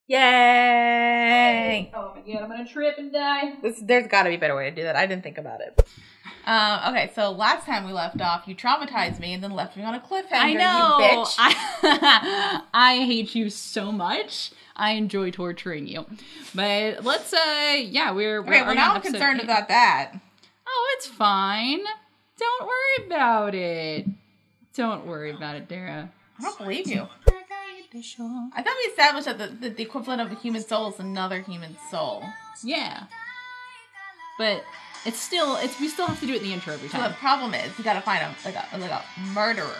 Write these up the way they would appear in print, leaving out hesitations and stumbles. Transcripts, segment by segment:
Yay! Oh my god, I'm gonna trip and die. There's got to be a better way to do that. I didn't think about it. Okay, so last time we left off, you traumatized me and then left me on a cliffhanger. I know, you bitch. I hate you so much. I enjoy torturing you. But let's, we're now concerned about that. Oh, it's fine. Don't worry about it. Don't worry about it, Dara. I don't believe you. I thought we established that the equivalent of a human soul is another human soul. Yeah. But we still have to do it in the intro every time. So the problem is, you gotta find a murderer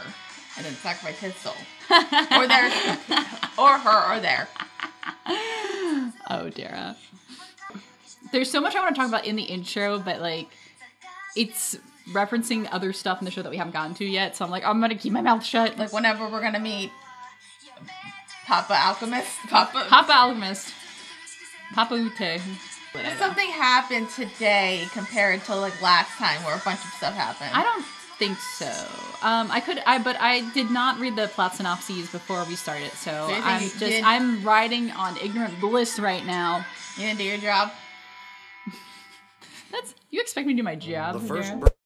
and then sacrifice his soul. Or their, or her, or their. Oh, Dara. There's so much I want to talk about in the intro, but it's referencing other stuff in the show that we haven't gotten to yet, so I'm gonna keep my mouth shut. Like whenever we're gonna meet Papa Alchemist. Papa Alchemist. Papa Ute. Something happened today compared to last time where a bunch of stuff happened. I don't think so. But I did not read the plot synopses before we started, so I'm riding on ignorant bliss right now. You didn't do your job? You expect me to do my job?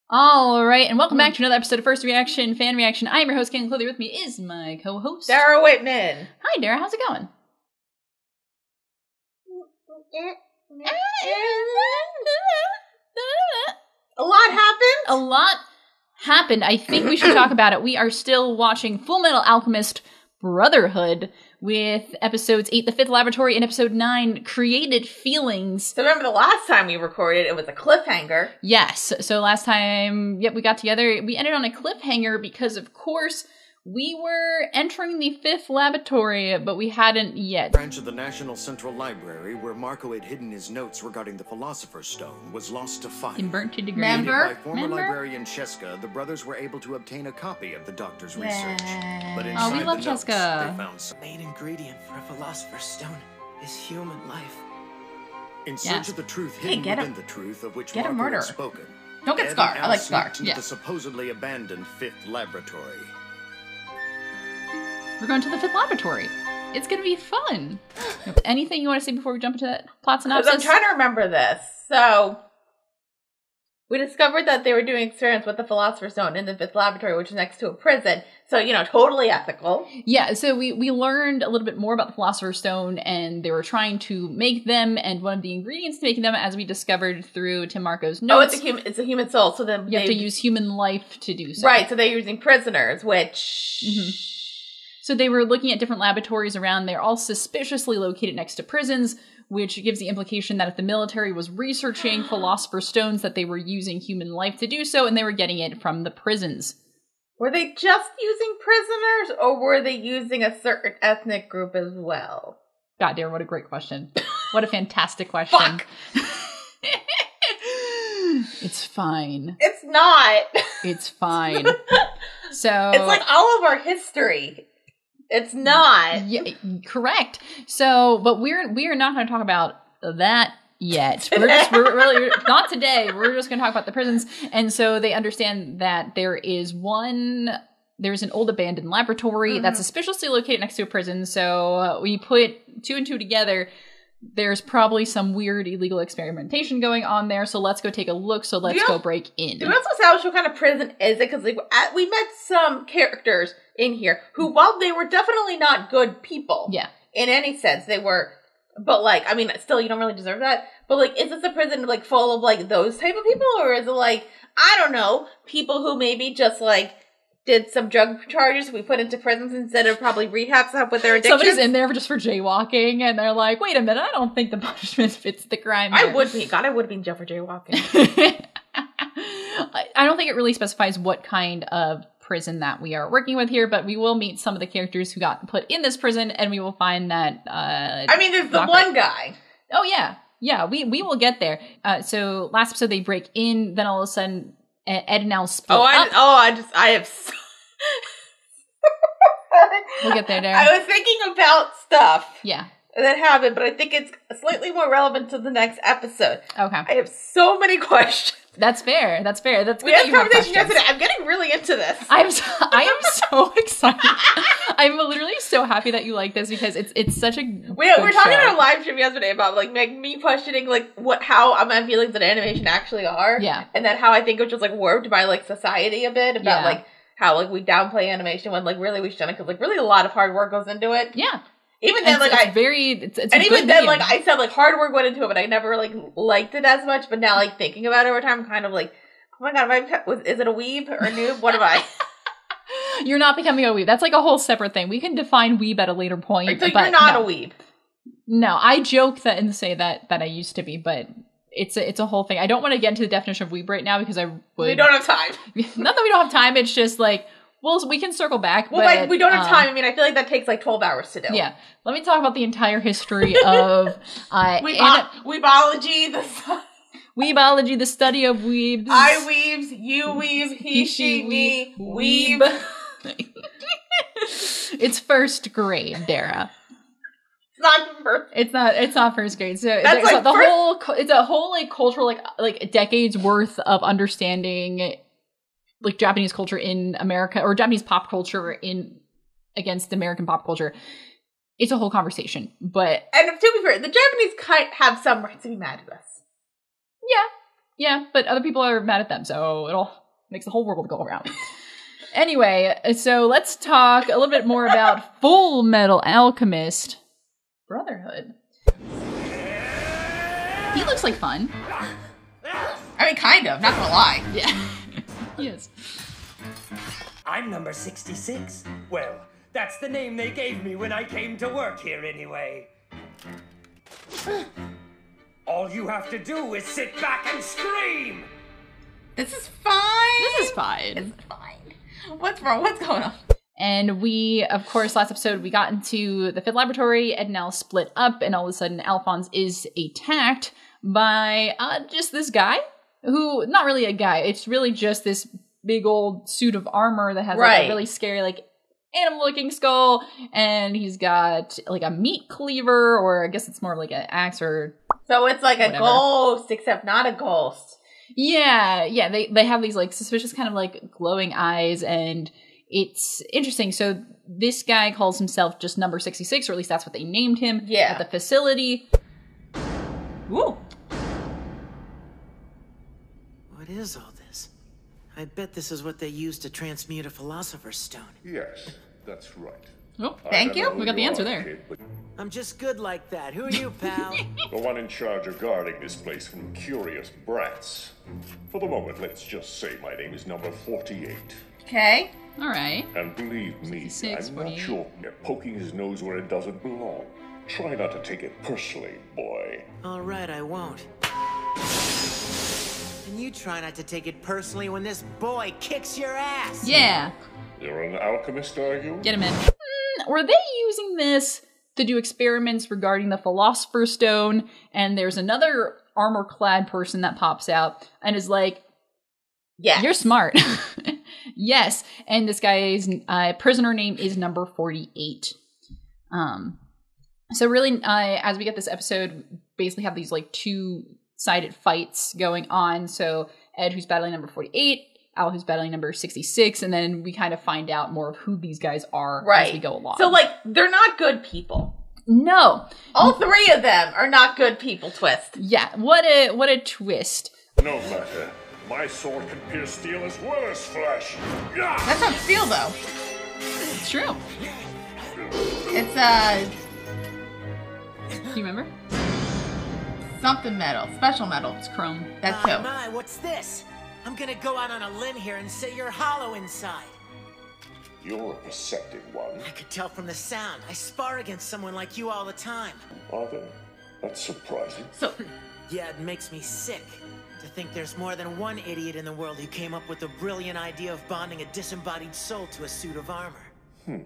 All right, and welcome back to another episode of First Reaction, Fan Reaction. I am your host, Cailin. With me is my co-host, Dara Whitman. Hi, Dara. How's it going? A lot happened? A lot happened. I think we should talk about it. We are still watching Fullmetal Alchemist Brotherhood with episodes 8, The Fifth Labratory, and episode 9, Created Feelings. So remember the last time we recorded, it was a cliffhanger. Yes. So last time, we got together. We ended on a cliffhanger because, of course, we were entering the Fifth Laboratory, but we hadn't yet. Branch of the National Central Library, where Marco had hidden his notes regarding the Philosopher's Stone, was lost to fire. And burnt to degree. Remember? By former librarian Cheska, the brothers were able to obtain a copy of the doctor's research. But inside we love the notes, Cheska. they found The main ingredient for a Philosopher's Stone is human life. in search of the truth hidden within the truth of which Marco had spoken. Don't get Scar. I like Scar. The supposedly abandoned Fifth Laboratory. We're going to the Fifth Laboratory. It's going to be fun. Anything you want to say before we jump into that plot synopsis? I'm trying to remember this. So, we discovered that they were doing experiments with the Philosopher's Stone in the Fifth Laboratory, which is next to a prison. So, totally ethical. Yeah, so we learned a little bit more about the Philosopher's Stone, and they were trying to make them, and one of the ingredients to making them, as we discovered through Tim Marco's notes. Oh, it's a human soul. So then you have to use human life to do so. Right, so they're using prisoners, which... Mm-hmm. So they were looking at different laboratories around. They're all suspiciously located next to prisons, which gives the implication that if the military was researching Philosopher's Stones, that they were using human life to do so, and they were getting it from the prisons. Were they just using prisoners, or were they using a certain ethnic group as well? God damn, what a great question. What a fantastic question. Fuck! It's fine. It's not. It's fine. So it's like all of our history. It's not. Yeah, correct. So, but we're not going to talk about that yet. We're really not today. We're just going to talk about the prisons. And so they understand that there's an old abandoned laboratory that's suspiciously located next to a prison. So we put two and two together. There's probably some weird illegal experimentation going on there. So let's go take a look. So let's go break in. Do we also establish what kind of prison is it? Because we met some characters in here who, while they were definitely not good people, in any sense, they were. But still, you don't really deserve that. But is this a prison full of those type of people, or is it I don't know, people who maybe just did some drug charges we put into prisons instead of probably rehabs to help with their addiction? Somebody's in there just for jaywalking, and they're like, wait a minute, I don't think the punishment fits the crime here. I would be. God, I would have been in jail for jaywalking. I don't think it really specifies what kind of prison that we are working with here, but we will meet some of the characters who got put in this prison, and we will find that... there's the one guy. Oh, yeah. Yeah, we will get there. So last episode, they break in, then all of a sudden... Ed and Al split up. I have... We'll get there, Darren. I was thinking about stuff. Yeah. that happened, but I think it's slightly more relevant to the next episode. Okay. I have so many questions. That's fair. That's fair. That's good. We had a conversation yesterday. I'm getting really into this. I am so excited. I'm literally so happy that you like this because it's such a we're talking on our live stream yesterday about like me questioning like how my feelings of animation actually are. Yeah. And then how I think it was just like warped by like society a bit about like how like we downplay animation when like really we shouldn't, because like really a lot of hard work goes into it. Yeah. Even then, it's and even then, like I said, like hard work went into it, but I never like liked it as much. But now, like thinking about it over time, I'm kind of like, oh my god, is it a weeb or a noob? What am I? You're not becoming a weeb. That's like a whole separate thing. We can define weeb at a later point. So you're not a weeb. No, I joke that and say that I used to be, but it's a whole thing. I don't want to get into the definition of weeb right now because we don't have time. Not that we don't have time. It's just like. Well, we can circle back. Well, but, we don't have time. I mean, I feel like that takes like 12 hours to do. Yeah. Let me talk about the entire history of weebology, weebology, the study of weebs. I weebs, you weeb, he, she, me, weeb. It's first grade, Dara. It's not first grade. So that's like it's a whole like cultural like decades worth of understanding like Japanese culture in America or Japanese pop culture against American pop culture. It's a whole conversation, and to be fair, the Japanese have some rights to be mad at us. Yeah, but other people are mad at them, so it makes the whole world go around. Anyway, so let's talk a little bit more about Fullmetal Alchemist Brotherhood. He looks like fun. I mean, kind of, not gonna lie. Yeah. Yes. I'm number 66. Well, that's the name they gave me when I came to work here anyway. All you have to do is sit back and scream! This is fine. This is fine. It's fine. What's wrong? What's going on? And we, of course, last episode, we got into the Fifth Laboratory and now split up, and all of a sudden Alphonse is attacked by just this guy. Who, not really a guy, it's really just this big old suit of armor that has like a really scary like animal-looking skull, and he's got like a meat cleaver, or I guess it's more like an axe or so it's like a ghost, except not a ghost. Yeah, they have these like suspicious kind of like glowing eyes, and it's interesting. So this guy calls himself just number 66, or at least that's what they named him at the facility. Ooh. What is all this? I bet this is what they use to transmute a Philosopher's Stone. Yes, that's right. Oh, thank you. We got the answer there. I'm just good like that. Who are you, pal? The one in charge of guarding this place from curious brats. For the moment, let's just say my name is number 48. Okay. All right. And believe me, I'm not sure you're poking his nose where it doesn't belong. Try not to take it personally, boy. All right, I won't. And you try not to take it personally when this boy kicks your ass. Yeah. You're an alchemist, are you? Get him in. Were they using this to do experiments regarding the Philosopher's Stone? And there's another armor-clad person that pops out and is like, yeah, you're smart. Yes. And this guy's prisoner name is number 48. So really, as we get this episode, basically have these like two-sided fights going on. So Ed, who's battling number 48, Al, who's battling number 66, and then we kind of find out more of who these guys are as we go along. So, like, they're not good people. No. All three of them are not good people, Twist. Yeah, what a twist. No matter. My sword can pierce steel as well as flesh. That's not steel, though. It's true. It's, do you remember? Something metal. Special metal. It's chrome. That's so. My, what's this? I'm gonna go out on a limb here and say you're hollow inside. You're a perceptive one. I could tell from the sound. I spar against someone like you all the time. Are they? That's surprising. So, yeah, it makes me sick to think there's more than one idiot in the world who came up with the brilliant idea of bonding a disembodied soul to a suit of armor.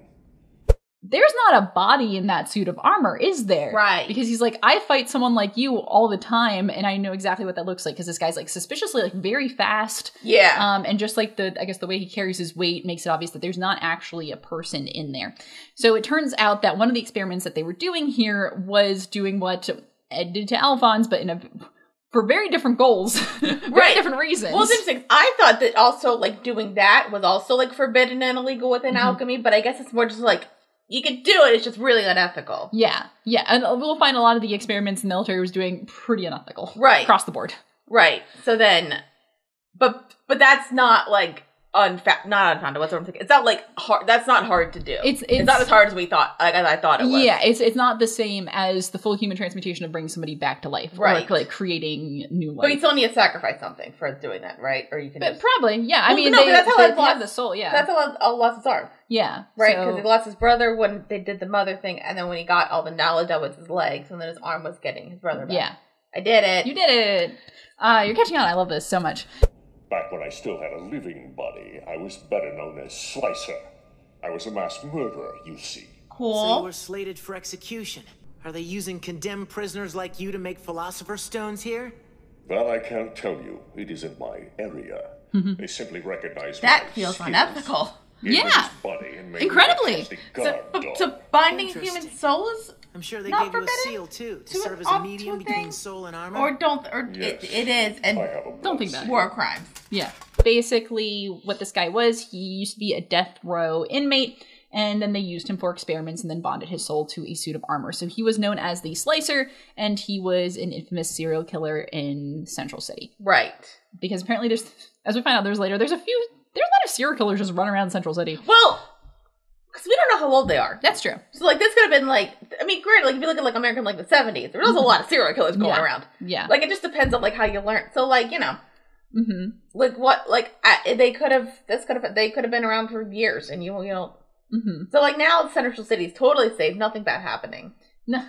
there's not a body in that suit of armor, is there? Right. Because he's like, I fight someone like you all the time, and I know exactly what that looks like, because this guy's like suspiciously like very fast. Yeah. And just like I guess the way he carries his weight makes it obvious that there's not actually a person in there. So it turns out that one of the experiments that they were doing here was doing what Ed did to Alphonse, but for very different goals, very different reasons. Well, it's interesting. I thought that also like doing that was also like forbidden and illegal within alchemy, but I guess it's more just like, you could do it, it's just really unethical. Yeah, and we'll find a lot of the experiments the military was doing pretty unethical. Right. Across the board. Right. So then, but that's not like not unfounded. What's what I'm thinking? It's not like hard. That's not hard to do. It's not as hard as we thought. Like as I thought it was. Yeah, it's not the same as the full human transmutation of bringing somebody back to life, right? Or like creating new life. But you still need to sacrifice something for doing that, right? Or you can just... probably, yeah. Well, I mean, that's how they lost have the soul. Yeah, that's how lost his arm. Yeah, right. Because he lost his brother when they did the mother thing, and then when he got all the knowledge, that was his legs, and then his arm was getting his brother back. Yeah, I did it. You did it. You're catching on. I love this so much. Back when I still had a living body, I was better known as Slicer. I was a mass murderer, you see. Cool. So you were slated for execution. Are they using condemned prisoners like you to make philosopher's stones here? That I can't tell you. It isn't my area. They simply recognize that my feels skills. unethical. Yeah, incredibly. So binding human souls. I'm sure they not gave you a forbidden? seal too to serve as a medium between soul and armor. Yes. It is, and don't think that war crimes. Yeah, basically, what this guy was, he used to be a death row inmate, and then they used him for experiments, and then bonded his soul to a suit of armor. So he was known as the Slicer, and he was an infamous serial killer in Central City. Right. Because apparently, there's, as we find out, there's a lot of serial killers just running around Central City. Well, because we don't know how old they are. That's true. So, like, this could have been, like, I mean, great, like, if you look at, like, American, like, the 70s, there was a lot of serial killers going around. Yeah. Like, it just depends on, like, how you learn. So, like, you know, like, what, like, they could have been around for years, and you know. So, like, now Central City is totally safe, nothing bad happening. No, not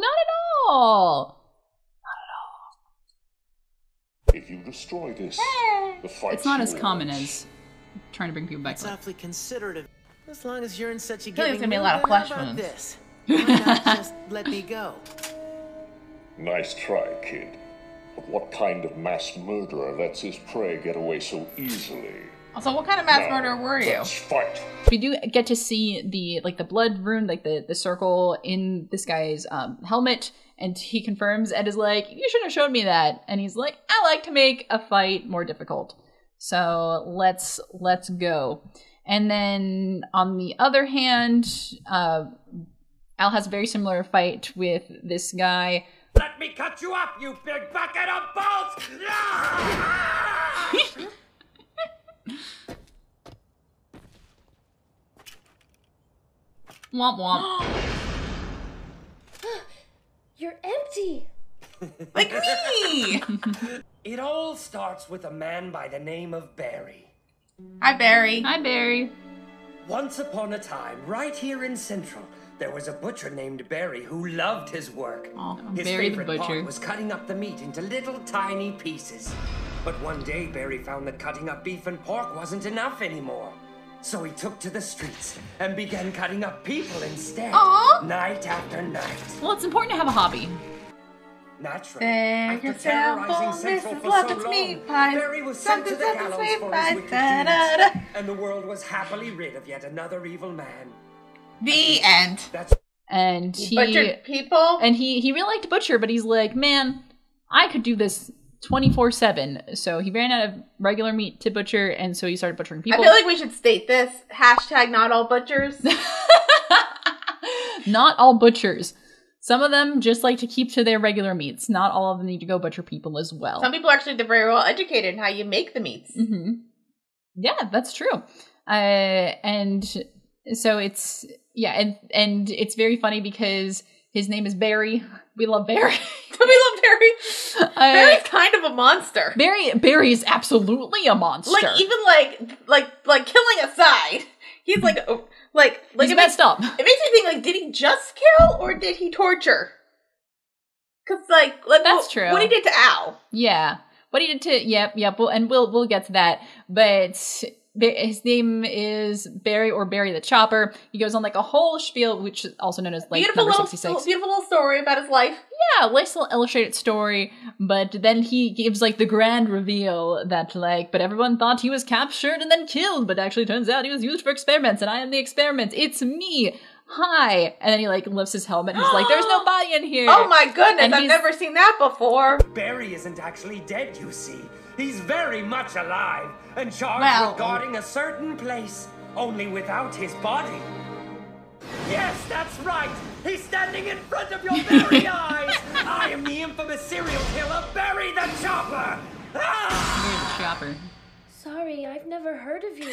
at all. If you destroy this, the fight's it's not as yours. common as trying to bring people back. It's awfully considerate of, as long as you're in such a I feel like giving there's gonna be a mood, lot of then flesh how about wounds. this? Why not just let me go? Nice try, kid. But what kind of mass murderer lets his prey get away so easily? Also, what kind of mass murderer were you? Let's fight. We do get to see the blood rune, like the circle in this guy's helmet, and he confirms Ed is like, you shouldn't have showed me that, and he's like, I like to make a fight more difficult, so let's go. And then on the other hand, Al has a very similar fight with this guy. Let me cut you up, you big bucket of balls! Womp womp. You're empty. Like me! It all starts with a man by the name of Barry. Hi, Barry. Hi, Barry. Once upon a time, right here in Central, there was a butcher named Barry who loved his work. Oh, His Barry the favorite butcher. part was cutting up the meat into little tiny pieces. But one day, Barry found that cutting up beef and pork wasn't enough anymore. So he took to the streets and began cutting up people instead. Aww. Night after night. Well, it's important to have a hobby. Naturally, Thank after yourself terrorizing for Central Mrs. for Lovett's so long, meat pies. Barry was sent to the Something gallows sweet for pies. his wicked Da-da-da. deeds, and the world was happily rid of yet another evil man. The end. That's And he Butchered people? And he really liked Butcher, but he's like, man, I could do this 24/7. So he ran out of regular meat to butcher, and so he started butchering people. I feel like we should state this. Hashtag not all butchers. Not all butchers. Some of them just like to keep to their regular meats. Not all of them need to go butcher people as well. Some people are actually very well educated in how you make the meats. Mm-hmm. Yeah, that's true. And so it's, yeah, and it's very funny because his name is Barry. We love Barry. We love Barry. Barry's kind of a monster. Barry is absolutely a monster. Like, even like killing aside, he's like he's messed up. It makes me think, like, did he just kill or did he torture? Because like that's true. What he did to Al. Yeah. What he did to, yep, and we'll get to that. But name is Barry or Barry the Chopper. He goes on like a whole spiel, which is also known as like number 66. Beautiful little story about his life. Yeah, nice little illustrated story. But then he gives like the grand reveal that like, but everyone thought he was captured and then killed, but actually turns out he was used for experiments, and I am the experiment. It's me. Hi. And then he like lifts his helmet and he's like, there's no body in here. Oh my goodness, I've never seen that before. Barry isn't actually dead, you see. He's very much alive and charged with guarding a certain place, only without his body. Yes, that's right. He's standing in front of your very eyes. I am the infamous serial killer, Barry the Chopper. Ah! Barry the Chopper. Sorry, I've never heard of you.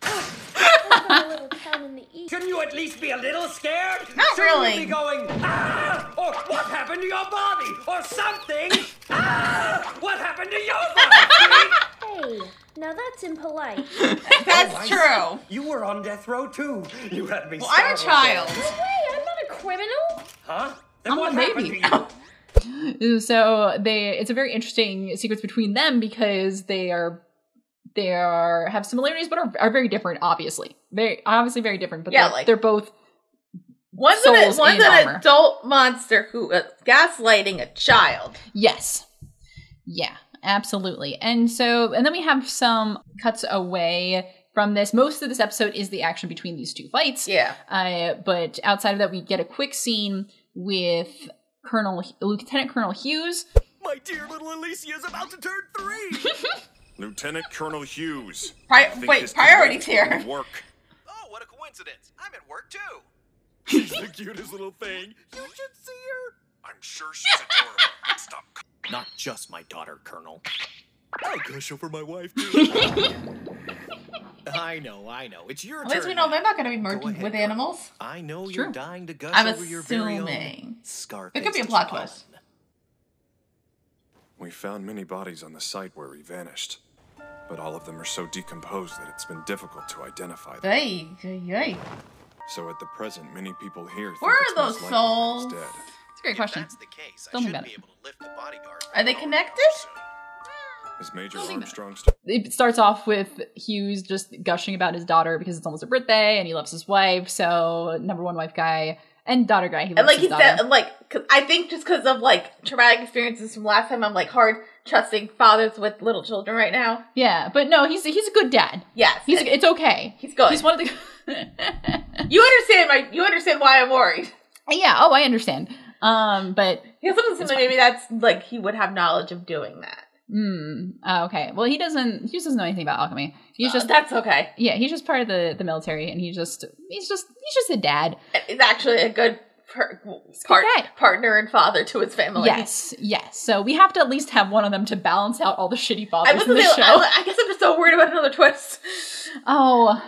I'm from a little town in the east. Shouldn't you at least be a little scared? Not really. Shouldn't you be going, ah! Or what happened to your body? Or something? Ah! What happened to your body? Hey, now that's impolite. That's true. You were on death row too. You had me. Well, I'm a child. No way, I'm not a criminal. Huh? Then I'm what the happened baby. to you? So it's a very interesting sequence between them because they have similarities but are very different, obviously. Very different, but they're both one's an adult monster who is gaslighting a child. Yes. Yeah, absolutely. And then we have some cuts away from this. Most of this episode is the action between these two fights. Yeah. But outside of that, we get a quick scene with Lieutenant Colonel Hughes. My dear little Alicia is about to turn 3! Lieutenant Colonel Hughes. Priorities here. Work. Oh, what a coincidence. I'm at work too. She's the cutest little thing. You should see her. I'm sure she's adorable. Stop. Not just my daughter, Colonel. I'll gush over my wife, too. I know. It's your turn. At least we know they're not going to be merging with animals. I know you're dying to gush I'm over your very own assuming. Scarface. It could be a plot twist. We found many bodies on the site where he vanished, but all of them are so decomposed that it's been difficult to identify them. Hey. So at the present, many people here think Where it's are those most likely that he's souls? dead. It's a great question. If that's the case, Tell I me should about be it. able to lift the bodyguard. Are they connected? Is Major Armstrong It starts off with Hughes just gushing about his daughter because it's almost her birthday and he loves his wife. So number one wife guy and daughter guy, he loves his daughter. Cause I think just because of like traumatic experiences from last time, I'm like hard trusting fathers with little children right now. Yeah, but no, he's a good dad. Yes, it's okay. He's good. He's one of the. You understand why I'm worried. Yeah. Oh, I understand. But maybe that's like he would have knowledge of doing that. Okay. Well, he doesn't know anything about alchemy. He's just that's okay. Yeah, he's just part of the military, and he's just a dad. He's actually a good partner and father to his family. Yes. So we have to at least have one of them to balance out all the shitty fathers in the show. I guess I'm just so worried about another twist. Oh,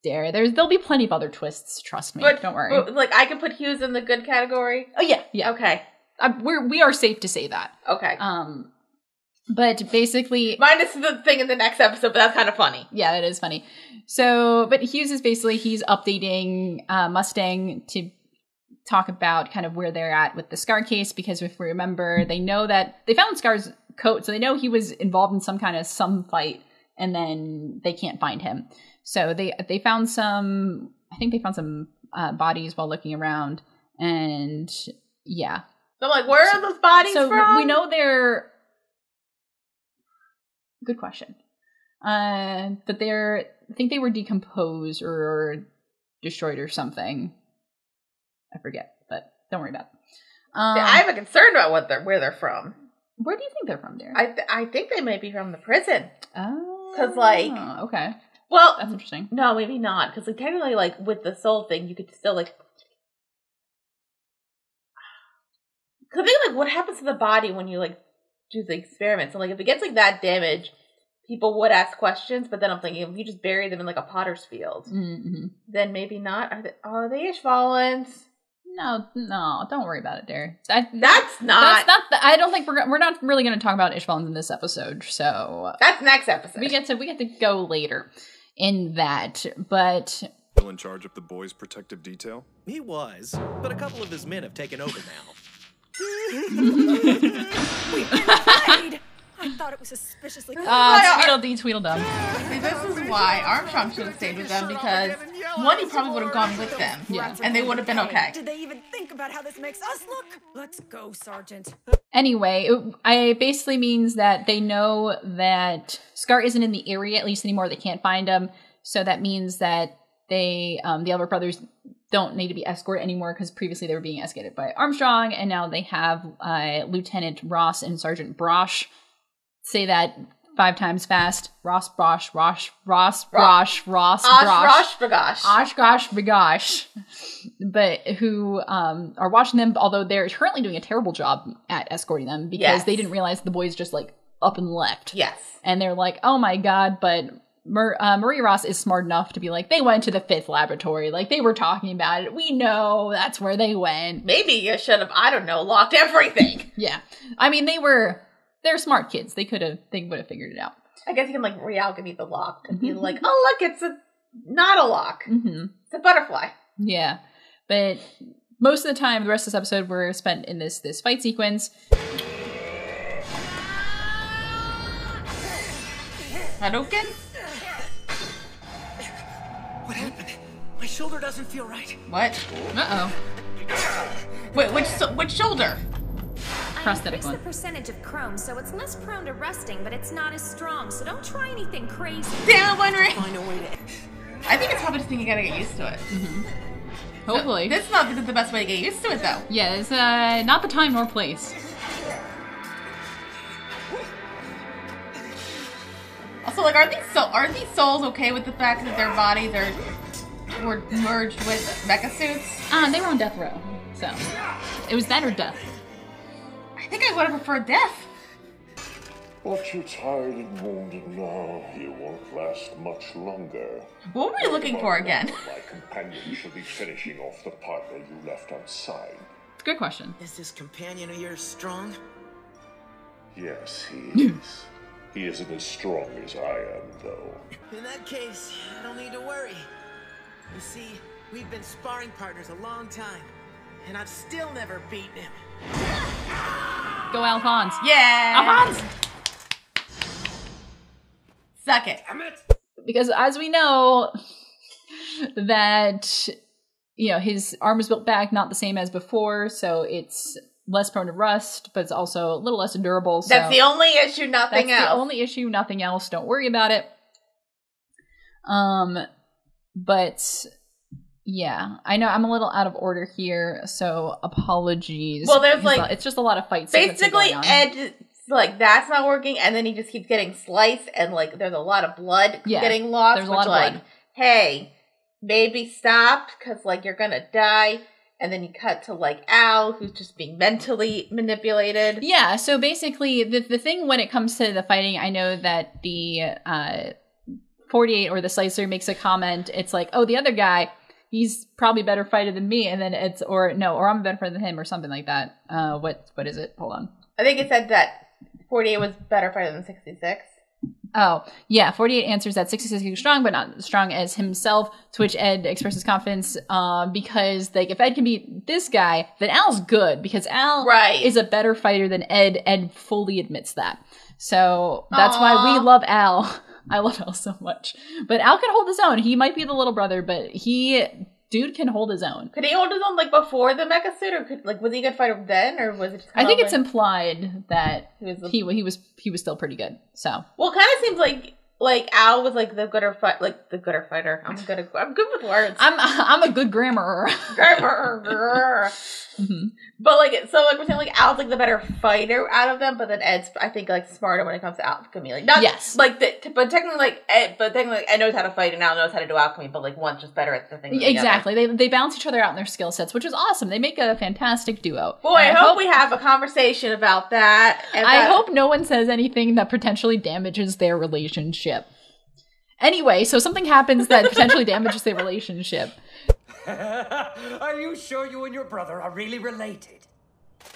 dare there'll be plenty of other twists. Trust me. Don't worry. But, like I can put Hughes in the good category. Oh yeah. Okay. We are safe to say that. Okay. But basically, minus the thing in the next episode, but that's kind of funny. Yeah, that is funny. So, but Hughes is basically he's updating Mustang to talk about kind of where they're at with the Scar case, because if we remember, they know that they found Scar's coat, so they know he was involved in some fight, and then they can't find him. So they found some. I think they found some bodies while looking around, and yeah. So I'm like, where are those bodies from? We know they're. Good question. But I think they were decomposed or destroyed or something. I forget, but don't worry about it. I have a concern about where they're from. Where do you think they're from, dear? I think they might be from the prison. Oh. Because, like... Okay. Well... That's interesting. No, maybe not. Because, like, technically, like, with the soul thing, you could still, like... Because I think, like, what happens to the body when you, like, do the experiments? So, like, if it gets, like, that damage, people would ask questions, but then I'm thinking, if you just bury them in, like, a potter's field, then maybe not. Are they Ishvalans? No, don't worry about it, dear. That's not. I don't think we're not really going to talk about Ishvalans in this episode. So that's next episode. We get to go later in that, but still in charge of the boys' protective detail. He was, but a couple of his men have taken over now. We've been afraid. I thought it was suspiciously Tweedledee Tweedledum. See, this is why Armstrong should have stayed with them, because one, he probably would have gone with them. Yeah. And they would have been okay. Did they even think about how this makes us look? Let's go, Sergeant. Anyway, it basically means that they know that Scar isn't in the area, at least anymore. They can't find him. So that means that they, the Albert brothers, don't need to be escorted anymore, because previously they were being escorted by Armstrong, and now they have Lieutenant Ross and Sergeant Brosh. Say that 5 times fast. Ross, Brosh, Ross, Brosh, Ross, Brosh. Bagosh. Oshkosh Bagosh. But who are watching them, although they're currently doing a terrible job at escorting them, because they didn't realize the boys just like up and left. Yes. And they're like, oh my god, but Marie Ross is smart enough to be like, they went to the Fifth Laboratory. Like, they were talking about it. We know that's where they went. Maybe you should have, I don't know, locked everything. Yeah. I mean, they're smart kids. They would have figured it out. I guess you can, like, realchemy the lock and be like, oh, look, it's not a lock. Mm-hmm. It's a butterfly. Yeah. But most of the time, the rest of this episode, we're spent in this fight sequence. Hadouken? What happened? My shoulder doesn't feel right. What? Uh-oh. Wait, which shoulder? Prosthetic one. The percentage of chrome, so it's less prone to rusting, but it's not as strong, so don't try anything crazy. Damn, wondering. Find a way to... I think it's probably just thing you gotta get used to it. Mm-hmm. Hopefully. This is not the best way to get used to it, though. Yeah, it's not the time nor place. Also, like, are these souls okay with the fact that their bodies were merged with mecha suits? They were on death row, so it was that or death. I think I would have preferred death. But you're tired and wounded now. You won't last much longer. What were you looking for again? My companion should be finishing off the partner you left outside. It's a good question. Is this companion of yours strong? Yes, he is. He isn't as strong as I am, though. In that case, I don't need to worry. You see, we've been sparring partners a long time, and I've still never beaten him. Go Alphonse. Yeah! Alphonse! Suck it. Because as we know, that, his arm was built back, not the same as before, so it's less prone to rust, but it's also a little less durable. So that's the only issue, nothing else. That's the only issue, nothing else. Don't worry about it. But yeah, I know I'm a little out of order here, so apologies. Well, there's it's just a lot of fights. Basically, Ed, like, that's not working, and then he just keeps getting sliced, and like there's a lot of blood getting lost. There's a lot of blood. Hey, maybe stop, because like you're gonna die. And then you cut to, like, Al, who's just being mentally manipulated. Yeah, so basically, the thing when it comes to the fighting, I know that the 48 or the Slicer makes a comment. It's like, oh, the other guy, he's probably a better fighter than me. And then it's, or I'm a better fighter than him, or something like that. What is it? Hold on. I think it said that 48 was better fighter than 66. Oh, yeah, 48 answers that 66 is strong, but not as strong as himself, to which Ed expresses confidence, because, like, if Ed can beat this guy, then Al's good, because Al is a better fighter than Ed. Ed fully admits that. So that's why we love Al. I love Al so much. But Al can hold his own. He might be the little brother, but dude can hold his own. Could he hold his own, like, before the mecha suit, or was he a good fighter then, or was it just I think it's implied that he was still pretty good. So, well, it kind of seems like Al was like the gooder fighter. I'm good with words. I'm a good grammarer. Mm-hmm. But we're saying like Al's like the better fighter out of them, but then Ed's I think like smarter when it comes to alchemy. Like not but technically Ed knows how to fight and Al knows how to do alchemy, but like one's just better at the thing. Exactly, they balance each other out in their skill sets, which is awesome. They make a fantastic duo. Boy, I hope we have a conversation about that. I hope no one says anything that potentially damages their relationship. Anyway, so something happens that potentially damages their relationship. Are you sure you and your brother are really related?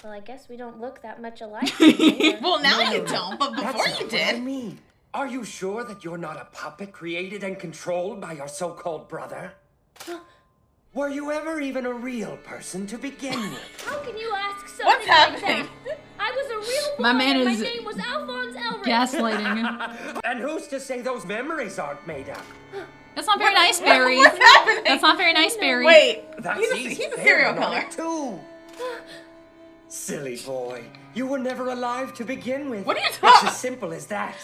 Well, I guess we don't look that much alike. Well, now you don't, but before you did. What I mean. Are you sure that you're not a puppet created and controlled by your so-called brother? Were you ever even a real person to begin with? How can you ask something What's happening? like that? I was a real boy. My man is my name was Alphonse Elric. gaslighting. And who's to say those memories aren't made up? That's not very nice, Barry. What's happening? That's not very nice, Barry. Wait, That's he's a serial killer. Too. Silly boy. You were never alive to begin with. What are you It's talking? as simple as that.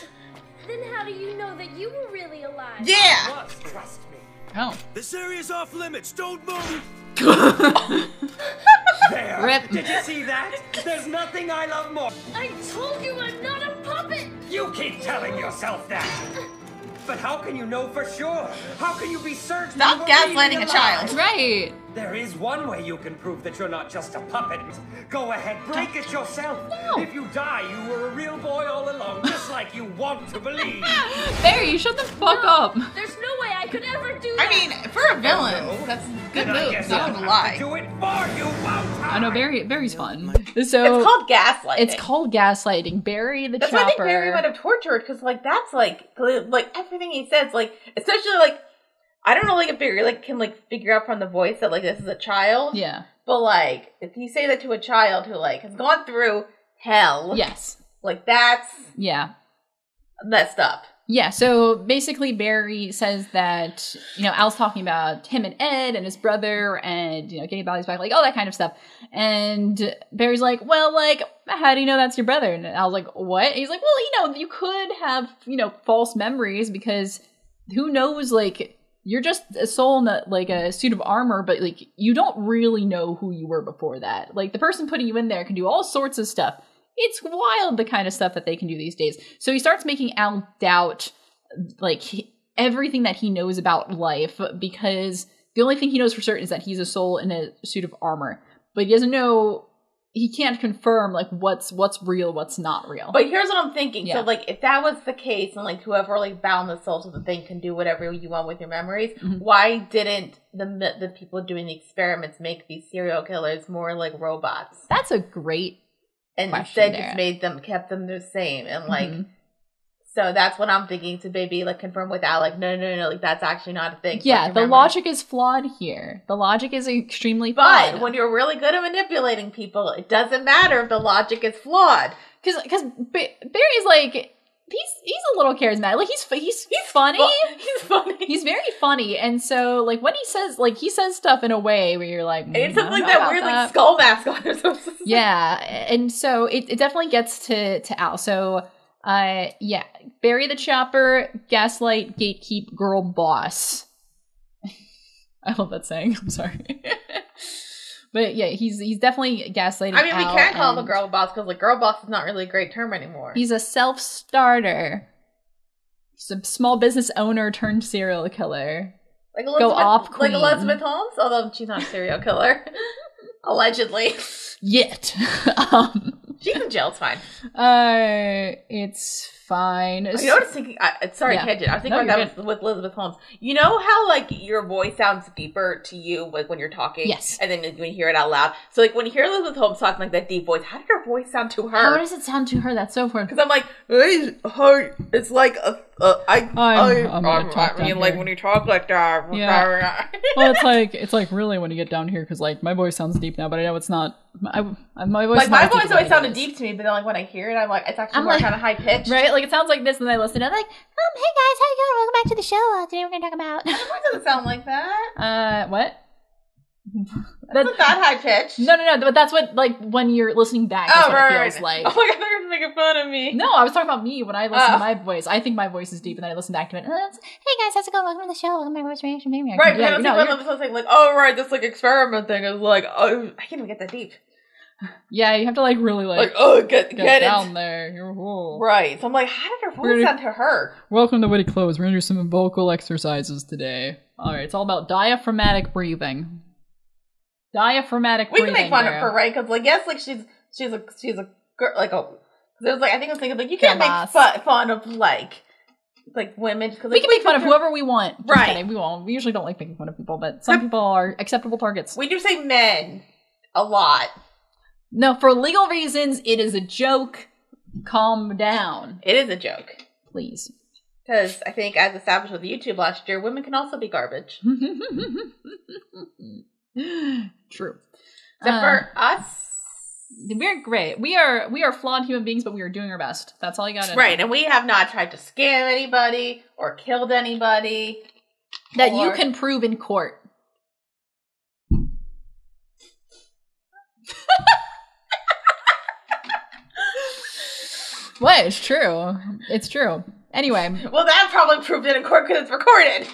Then how do you know that you were really alive? Yeah. Trust me. Oh. This area's off limits. Don't move. There. Rip. Did you see that? There's nothing I love more. I told you I'm not a puppet. You keep telling yourself that. But how can you know for sure? How can you be certain? Stop you were really gaslighting a child. alive? Right. There is one way you can prove that you're not just a puppet. Go ahead, break it yourself. No. If you die, you were a real boy all along, just like you want to believe. Barry, shut the fuck up. There's no way I could ever do I that. mean, for a villain, that's a good Then I move. guess Not I'll gonna have lie. to do it for you, won't I? I know Barry's fun. So It's called gaslighting. It's called gaslighting. Barry the That's why I think chopper. Barry might have tortured, because like that's like everything he says, like especially like I don't know, like if Barry like can like figure out from the voice that like this is a child. Yeah. But like if you say that to a child who like has gone through hell, Yes. like that's messed up. Yeah, so basically Barry says that, Al's talking about him and Ed and his brother and, getting bodies back, like all that kind of stuff. And Barry's like, well, like, how do you know that's your brother? And Al's like, what? And he's like, well, you could have, false memories because who knows, like, you're just a soul in a suit of armor, but like, you don't really know who you were before that. Like, the person putting you in there can do all sorts of stuff. It's wild the kind of stuff that they can do these days. So he starts making Al doubt like everything that he knows about life because the only thing he knows for certain is that he's a soul in a suit of armor. But he doesn't know, he can't confirm like what's real, what's not real. But here's what I'm thinking. Yeah. So like if that was the case and like whoever like bound the souls of the thing can do whatever you want with your memories, why didn't the people doing the experiments make these serial killers more like robots? That's a great and question instead just kept them the same and like so that's what I'm thinking to maybe like confirm with Al, like no like that's actually not a thing. Yeah, the logic is flawed here. The logic is extremely flawed. But when you're really good at manipulating people, it doesn't matter if the logic is flawed. Because Barry's like he's a little charismatic. Like he's funny. He's funny. He's very funny. And so like when he says stuff in a way where you're like, it's something like that weird like skull mask on or something. Yeah. And so it definitely gets to Al. So Barry the Chopper, gaslight, gatekeep, girl boss. I love that saying. I'm sorry. But yeah, he's definitely gaslighting. I mean, we Al can't call him a girl boss because like girl boss is not really a great term anymore. He's a self-starter. He's a small business owner turned serial killer. Like Elizabeth, Go off, queen. Like Elizabeth Holmes, although she's not a serial killer, allegedly. Yet. She's in jail. It's fine. It's fine. You know what I was thinking? Sorry, Tangent. I was thinking about that with Elizabeth Holmes. You know how like your voice sounds deeper to you like when you're talking? Yes. And then when you hear it out loud. So like when you hear Elizabeth Holmes talking like that deep voice, how did her voice sound to her? How does it sound to her? That's so important. Because I'm like, it's like I'm gonna talk I mean, like when you talk like that. Yeah. Well, it's like really when you get down here because like my voice sounds deep now, but I know it's not. My voice. Like my voice always sounded deep to me, but then like when I hear it, I'm like, it's actually more kind of high pitched, right? Like it sounds like this, and then I listen, and I'm like, hey guys, how you doing? Welcome back to the show. Today we're gonna talk about. Why does it sound like that? What? That's not that high pitched. No, but that's what like when you're listening back. That's what it feels like. Oh my god, they're making fun of me. No, I was talking about me when I listen to my voice. I think my voice is deep, and then I listen back to it. And hey guys, how's it going? Welcome to the show. Welcome to my voice reaction. Right, but I was saying like, oh right, this like experiment thing is like, oh, I can't even get that deep. Yeah, you have to like really like get down there. Right. So I'm like, how did her voice sound to her? Welcome to Witty Clothes. We're gonna do some vocal exercises today. All right, it's all about diaphragmatic breathing. Diaphragmatic breathing. We can make fun of her, right? Because like, yes, like she's a girl, like a. There's like I think I was thinking like you can't make fun of like women because we can make fun of whoever we want. Just right? Kidding. We won't. We usually don't like making fun of people, but some people are acceptable targets. We do say men a lot. No, for legal reasons, it is a joke. Calm down. It is a joke. Please. Because I think, as established with YouTube last year, women can also be garbage. True. Except for us. We're great. We are flawed human beings, but we are doing our best. That's all you gotta know. Right, and we have not tried to scam anybody or killed anybody. That you can prove in court. What? It's true. It's true. Anyway. Well, that probably proved it in court because it's recorded.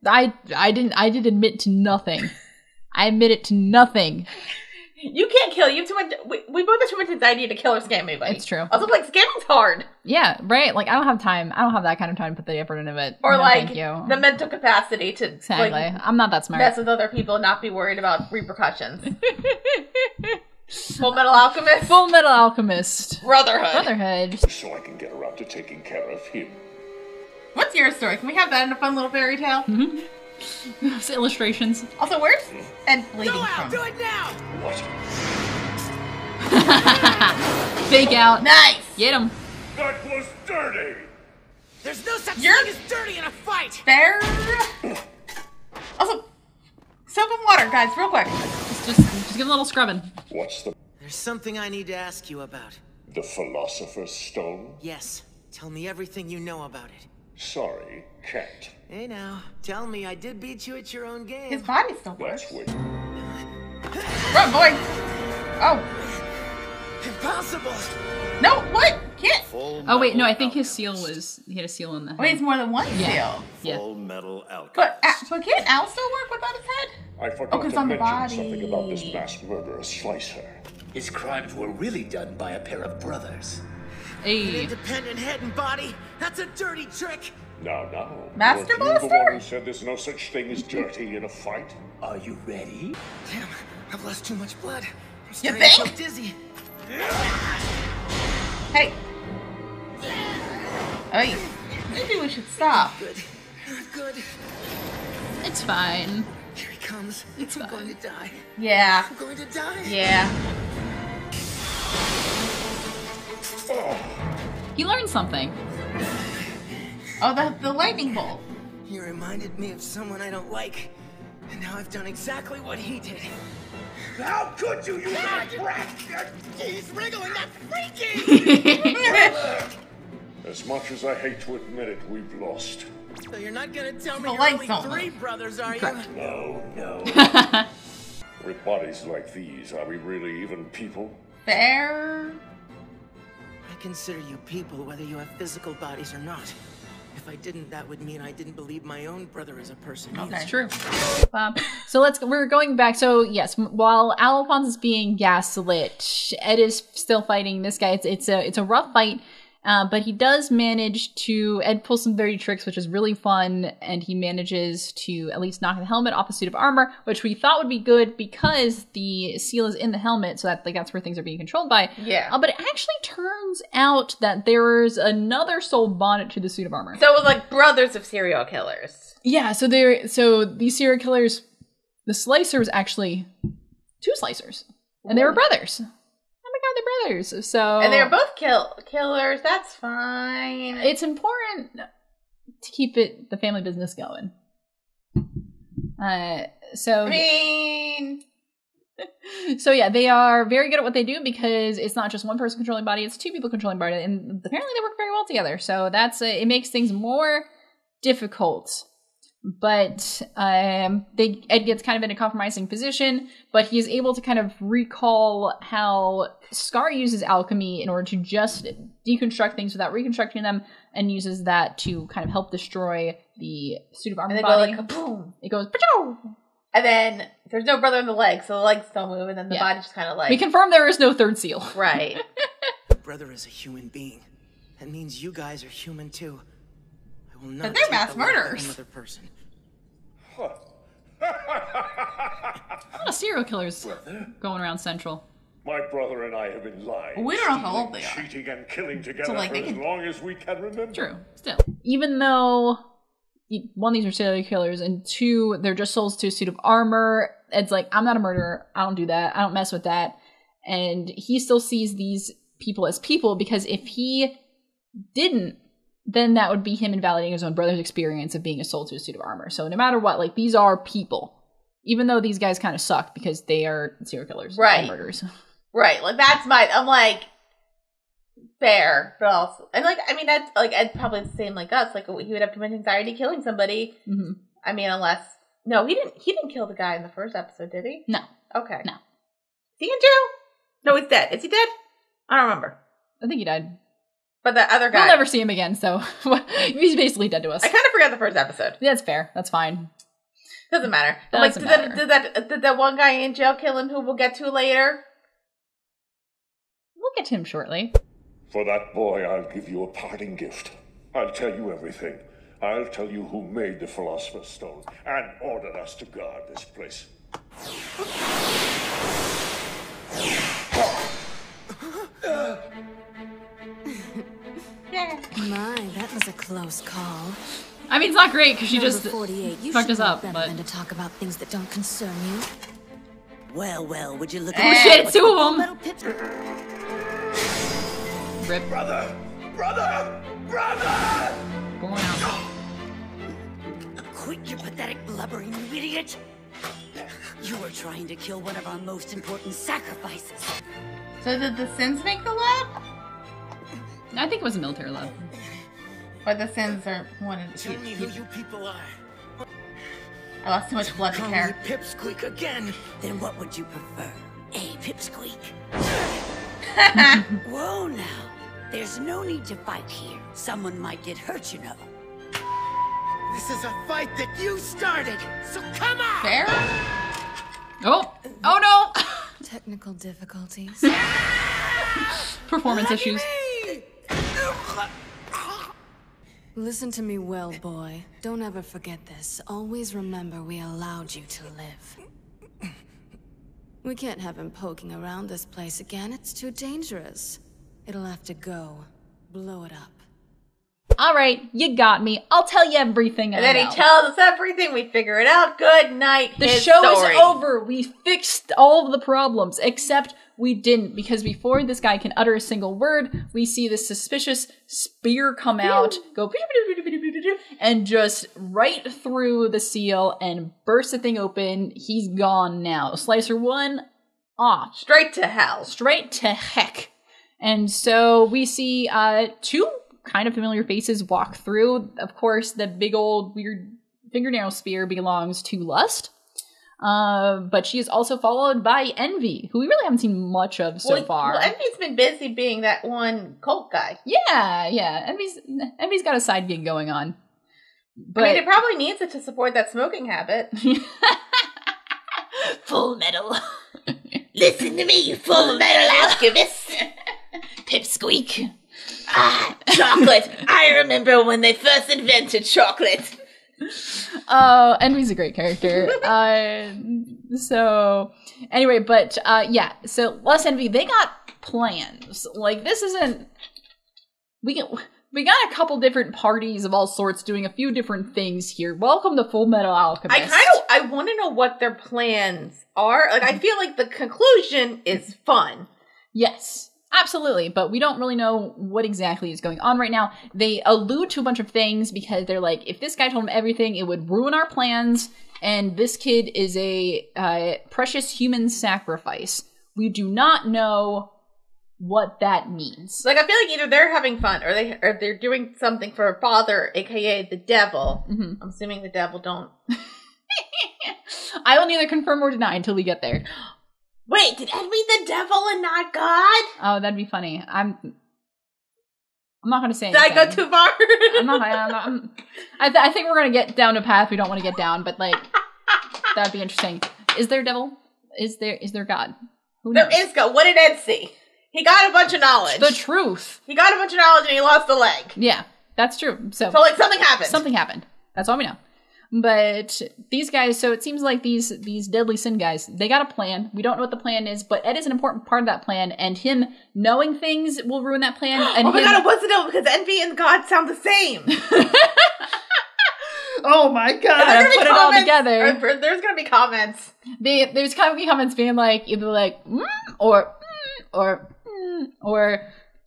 I did admit to nothing. I admitted to nothing. You can't kill. You have too much. We both have too much anxiety to kill or scam anybody. It's true. Also, like, scamming's hard. Yeah, right? Like, I don't have time. I don't have that kind of time to put the effort into it. Or, no, like, thank you. the mental capacity to, exactly. Like, I'm not that smart. Mess with other people and not be worried about repercussions. Fullmetal Alchemist? Fullmetal Alchemist. Brotherhood. So I can get around to taking care of him. What's your story? Can we have that in a fun little fairy tale? Mm-hmm. Those illustrations. Also, where's Ed bleeding from? Do it now! What? Fake out. Nice! Get him. That was dirty! There's no such thing as dirty in a fight! Fair. Also, soap and water, guys, real quick. Just give a little scrubbing. What's the... There's something I need to ask you about. The Philosopher's Stone? Yes. Tell me everything you know about it. Sorry, can't. Hey now, tell me I did beat you at your own game. His body still works. That's what... Run, boy! Oh. Impossible! No, what? Can't. Oh wait, no, I think his seal was... He had a seal in the head. Wait, it's more than one seal. Yeah. Fullmetal Alchemist. But can't Al still work without his head? I forgot to on the mention body. something about this mass murderer Slicer. His crimes were really done by a pair of brothers. An independent head and body? That's a dirty trick! Now. Master Weren't you the Blaster? one who said there's no such thing as dirty in a fight? Are you ready? Damn, I've lost too much blood. I'm You starting to think? feel dizzy. Hey. Hey. Maybe we should stop. Good. Not good. It's fine. Here he comes. It's I'm fine. going to die. Yeah. I'm going to die. Yeah. He learned something. Oh, the lightning bolt. He reminded me of someone I don't like. And now I've done exactly what he did. How could you, you brat? He's wriggling, that's freaky! As much as I hate to admit it, we've lost. So you're not gonna tell me The you're lights only don't 3 brothers, are you? No. With bodies like these, are we really even people? Fair. I consider you people whether you have physical bodies or not. If I didn't, that would mean I didn't believe my own brother is a person. Okay. It's true. So we're going back. So yes, while Alphonse is being gaslit, Ed is still fighting this guy. It's a rough fight. But he does manage to, Ed pulls some dirty tricks, which is really fun, and he manages to at least knock the helmet off the suit of armor, which we thought would be good because the seal is in the helmet, so that that's where things are being controlled by. Yeah. But it actually turns out that there's another soul bonded to the suit of armor. So it was like brothers of serial killers. Yeah, so these serial killers, the Slicer was actually 2 Slicers, and they were brothers. They're brothers, so... And they're both killers, that's fine. It's important to keep the family business going. So yeah, they are very good at what they do because it's not just one person controlling body, it's 2 people controlling body, and apparently they work very well together, so it makes things more difficult. But Ed gets kind of in a compromising position, but he is able to kind of recall how Scar uses alchemy in order to just deconstruct things without reconstructing them, and uses that to kind of help destroy the suit of armor body. Go like kaboom. It goes pachow! And then there's no brother in the legs, so the legs don't move, and then the body just kind of like... We confirm there is no third seal. Right. Brother is a human being. That means you guys are human too. I will not But they're mass take the life of murderers. another person. A lot of serial killers going around Central. My brother and I have been lying. We don't know how old they are. Cheating and killing together So, like, for they as can- long as we can remember. True. Still. Even though, 1, these are serial killers, and 2, they're just souls to a suit of armor, Ed's like, I'm not a murderer. I don't do that. I don't mess with that. And he still sees these people as people, because if he didn't, then that would be him invalidating his own brother's experience of being a soul to a suit of armor. So no matter what, like, these are people. Even though these guys kind of suck because they are serial killers Right. and murderers. Right, like that's I'm like, fair, but also, and like, I mean, that's like, Ed's probably the same like us, like he would have too much anxiety killing somebody. Mm-hmm. I mean, unless, no, he didn't kill the guy in the first episode, did he? No. Okay. No. Is he in jail? No, he's dead. Is he dead? I don't remember. I think he died. But the other guy, we'll never see him again, so he's basically dead to us. I kind of forgot the first episode. Yeah, that's fair. That's fine. Doesn't matter. Did that one guy in jail kill him who we'll get to later? We'll get to him shortly. For that boy, I'll give you a parting gift. I'll tell you everything. I'll tell you who made the Philosopher's Stone and ordered us to guard this place. My, that was a close call. I mean, it's not great because she just 48, fucked us up, but than to talk about things that don't concern you. Well, would you look at oh shit, it's two of them. Rip. Brother! Going out. Quit your pathetic blubbering, you idiot! You were trying to kill one of our most important sacrifices. So did the Sins make the lab? I think it was a military lab. Or the Sins are wanted to tell me who you people are. I lost too much blood to care. Pipsqueak again. Then what would you prefer? A Pipsqueak? Whoa now. There's no need to fight here. Someone might get hurt, you know. This is a fight that you started, so come on! Fair? Oh no! Technical difficulties. Performance issues. Listen to me well, boy. Don't ever forget this. Always remember we allowed you to live. We can't have him poking around this place again. It's too dangerous. It'll have to go. Blow it up. Alright, you got me. I'll tell you everything. And then he tells us everything. We figure it out. Good night. The show is over. We fixed all of the problems, except we didn't, because before this guy can utter a single word, we see this suspicious spear come out, go and just right through the seal and burst the thing open. He's gone now. Slicer 1 off. Straight to hell. Straight to heck. And so we see two kind of familiar faces walk through. Of course, the big old weird fingernail spear belongs to Lust. But she is also followed by Envy, who we really haven't seen much of so far. Well, Envy's been busy being that one cult guy. Yeah. Envy's got a side gig going on. But, I mean, it probably needs it to support that smoking habit. Full metal. Listen to me, you Fullmetal Alchemist. Pipsqueak. Ah, chocolate. I remember when they first invented chocolate. Envy's a great character. So anyway, but yeah, so Lust Envy, they got plans. Like, this isn't, we got a couple different parties of all sorts doing a few different things here. Welcome to Fullmetal Alchemist. I want to know what their plans are. Like, I feel like the conclusion is fun. Yes. Absolutely, but we don't really know what exactly is going on right now. They allude to a bunch of things because they're like, if this guy told him everything, it would ruin our plans, and this kid is a precious human sacrifice. We do not know what that means. Like, I feel like either they're having fun or they're doing something for a father, aka the devil. Mm-hmm. I'm assuming the devil don't. I will neither confirm or deny until we get there. Wait, did Envy the devil and not God? Oh, that'd be funny. I'm not going to say anything. Did I go too far? I think we're going to get down a path we don't want to get down, but like, that'd be interesting. Is there devil? Is there God? Who knows? There is God. What did Ed see? He got a bunch of knowledge. The truth. He got a bunch of knowledge and he lost a leg. Yeah, that's true. So like, something happened. Something happened. That's all we know. But these guys, so it seems like these deadly sin guys, they got a plan. We don't know what the plan is, but Ed is an important part of that plan, and him knowing things will ruin that plan. And oh my god, it wasn't it, because Envy and God sound the same. Oh my god. I put it all together. There's going to be comments. There's going to be comments being like, either like, or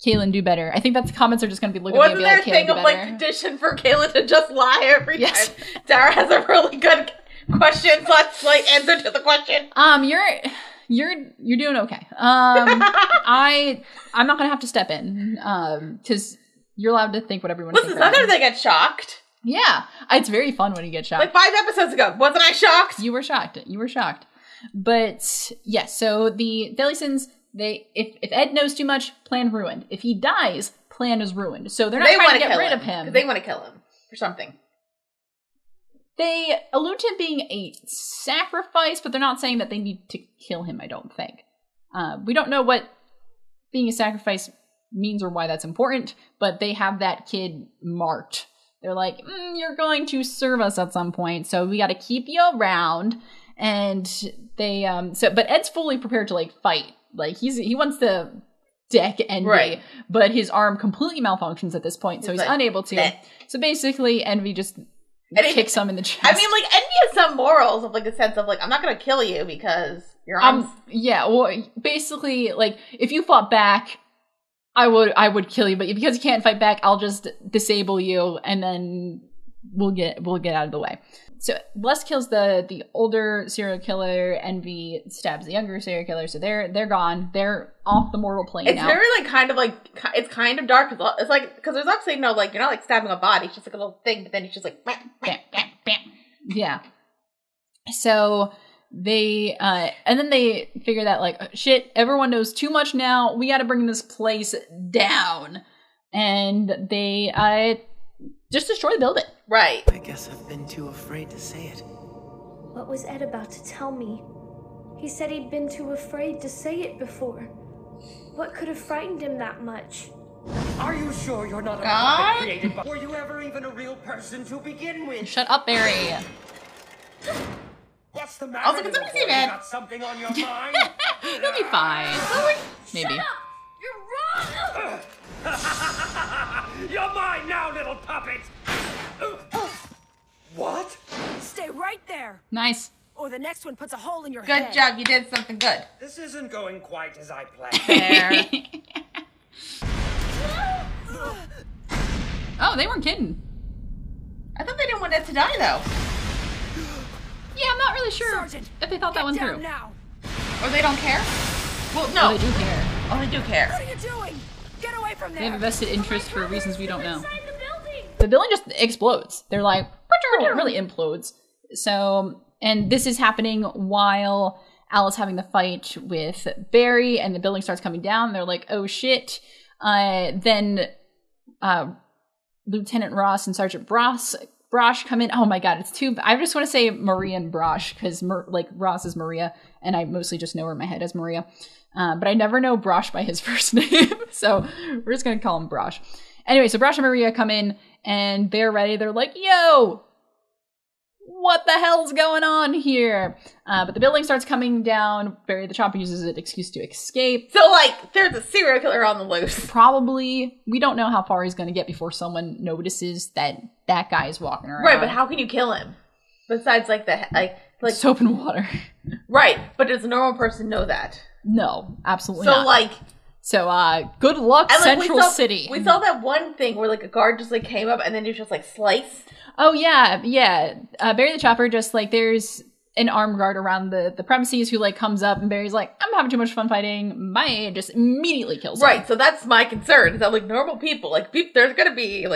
Cailin, do better. I think that's comments are just going to be looking at me and be like, Cailin, do better. Wasn't there a thing of, like, petition for Cailin to just lie every time? Dara has a really good question / answer to the question. You're doing okay. I'm not gonna have to step in because you're allowed to think whatever you want to think. Listen, sometimes I get shocked. Yeah, it's very fun when you get shocked. Like 5 episodes ago, wasn't I shocked? You were shocked. But yes, so the Delisons, if Ed knows too much, plan ruined. If he dies, plan is ruined. So they're not trying to get rid of him. Because they want to kill him for something. They allude to him being a sacrifice, but they're not saying that they need to kill him, I don't think. We don't know what being a sacrifice means or why that's important, but they have that kid marked. They're like, you're going to serve us at some point, so we got to keep you around. And they, but Ed's fully prepared to like fight. Like he wants to deck Envy, right, but his arm completely malfunctions at this point, so he's like, unable to. Bleh. So basically, Envy just kicks him in the chest. I mean, like Envy has some morals of like a sense of like, I'm not going to kill you because your arm's... yeah, well, basically, like if you fought back, I would kill you, but because you can't fight back, I'll just disable you, and then we'll get out of the way. So Les kills the older serial killer. Envy stabs the younger serial killer. So they're gone. They're off the mortal plane now. It's very it's kind of dark. It's like because there's actually no like you're not like stabbing a body. It's just like a little thing. But then it's just like bam, bam, bam, bam. Yeah. So they and then they figure that like shit, everyone knows too much now. We got to bring this place down, and they just destroy the building. Right. I guess I've been too afraid to say it. What was Ed about to tell me? He said he'd been too afraid to say it before. What could have frightened him that much? Are you sure you're not a puppet created by... Were you ever even a real person to begin with? Shut up, Barry. What's the matter? I was like, somebody say that. Got something on your mind? You'll be fine. Maybe. Shut up! You're wrong! You're mine now, little puppet! What? Stay right there! Nice. Or the next one puts a hole in your head. Good job, you did something good. This isn't going quite as I planned. There. Oh, they weren't kidding. I thought they didn't want Ed to die, though. Yeah, I'm not really sure Sergeant, if they thought that one through. Now. Or they don't care? Well, no. Oh, they do care. Oh, they do care. What are you doing? Get away from there! They have a vested interest for reasons we don't know. The building just explodes. They're like, it really implodes. So, and this is happening while Al is having the fight with Barry, and the building starts coming down. They're like, oh shit. Then Lieutenant Ross and Sergeant Brosh come in. Oh my god, it's too... I just want to say Maria and Brosh, because Ross is Maria, and I mostly just know her in my head as Maria. But I never know Brosh by his first name, so we're just going to call him Brosh. Anyway, so Brosh and Maria come in, and they're ready. They're like, yo! What the hell's going on here? But the building starts coming down. Barry the Chopper uses an excuse to escape. So, like, there's a serial killer on the loose. Probably. We don't know how far he's going to get before someone notices that that guy is walking around. Right, but how can you kill him? Besides, like soap and water. Right, but does a normal person know that? No, absolutely not. So, good luck, and, Central City. We saw that one thing where, like, a guard just, like, came up and then he was just, like, slice. Oh, yeah. Barry the Chopper, just, like, there's an armed guard around the premises who, like, comes up and Barry's like, I'm having too much fun fighting. My just immediately kills him. Right, so that's my concern. Is that, like, normal people, like, there's gonna be a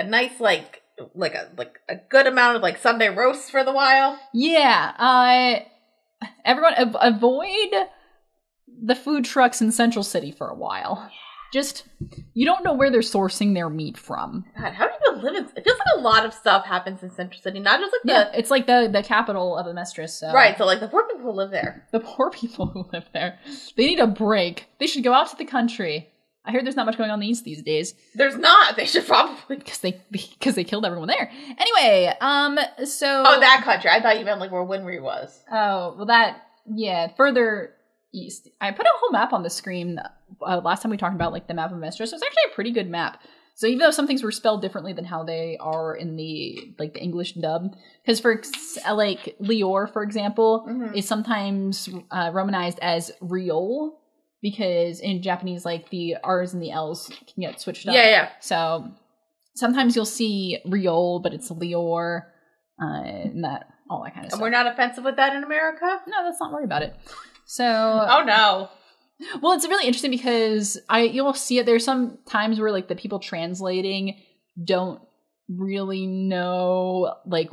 nice, a good amount of, like, Sunday roasts for the while. Yeah. Everyone avoid the food trucks in Central City for a while. Yeah. Just, you don't know where they're sourcing their meat from. God, how do you live in... It feels like a lot of stuff happens in Central City, not just like it's like the capital of Amestris, so... Right, so like the poor people who live there. The poor people who live there. They need a break. They should go out to the country. I heard there's not much going on in the East these days. There's not. They should probably... Because they killed everyone there. Anyway, so... Oh, that country. I thought you meant like where Winry was. Oh, well that... Yeah, further east. I put a whole map on the screen last time we talked about like the map of Amestris. So it's actually a pretty good map. So even though some things were spelled differently than how they are in the like the English dub, because for like Lior, for example, is sometimes romanized as Riol, because in Japanese like the R's and the L's can get switched up. Yeah. So sometimes you'll see Riol, but it's Lior, and all that kind of stuff. And we're not offensive with that in America? No, let's not worry about it. So... Oh, no. Well, it's really interesting because you'll see it. There's some times where like the people translating don't really know like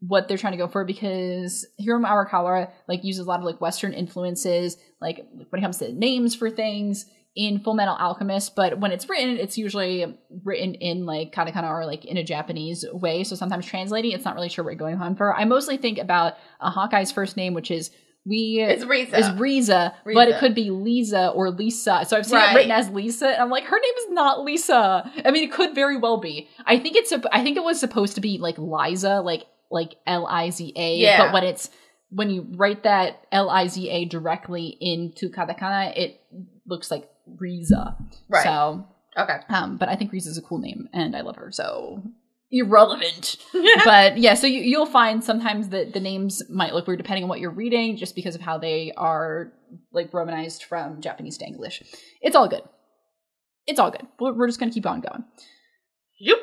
what they're trying to go for, because Hiromu Arakawa like uses a lot of like Western influences, like when it comes to names for things in Fullmetal Alchemist, but when it's written, it's usually written in like katakana or like in a Japanese way. So sometimes translating, it's not really sure what you're going on for. I mostly think about Hawkeye's first name, which is It's Riza. But it could be Lisa or Lisa. So I've seen it written as Lisa, and I'm like, her name is not Lisa. I mean, it could very well be. I think it was supposed to be like Liza, like Liza. Yeah. But when you write that Liza directly into katakana, it looks like Riza. Right. So okay. But I think Riza's a cool name, and I love her. So irrelevant. But yeah, so you'll find sometimes that the names might look weird depending on what you're reading, just because of how they are like romanized from Japanese to English. It's all good. It's all good. We're just gonna keep on going. Yep.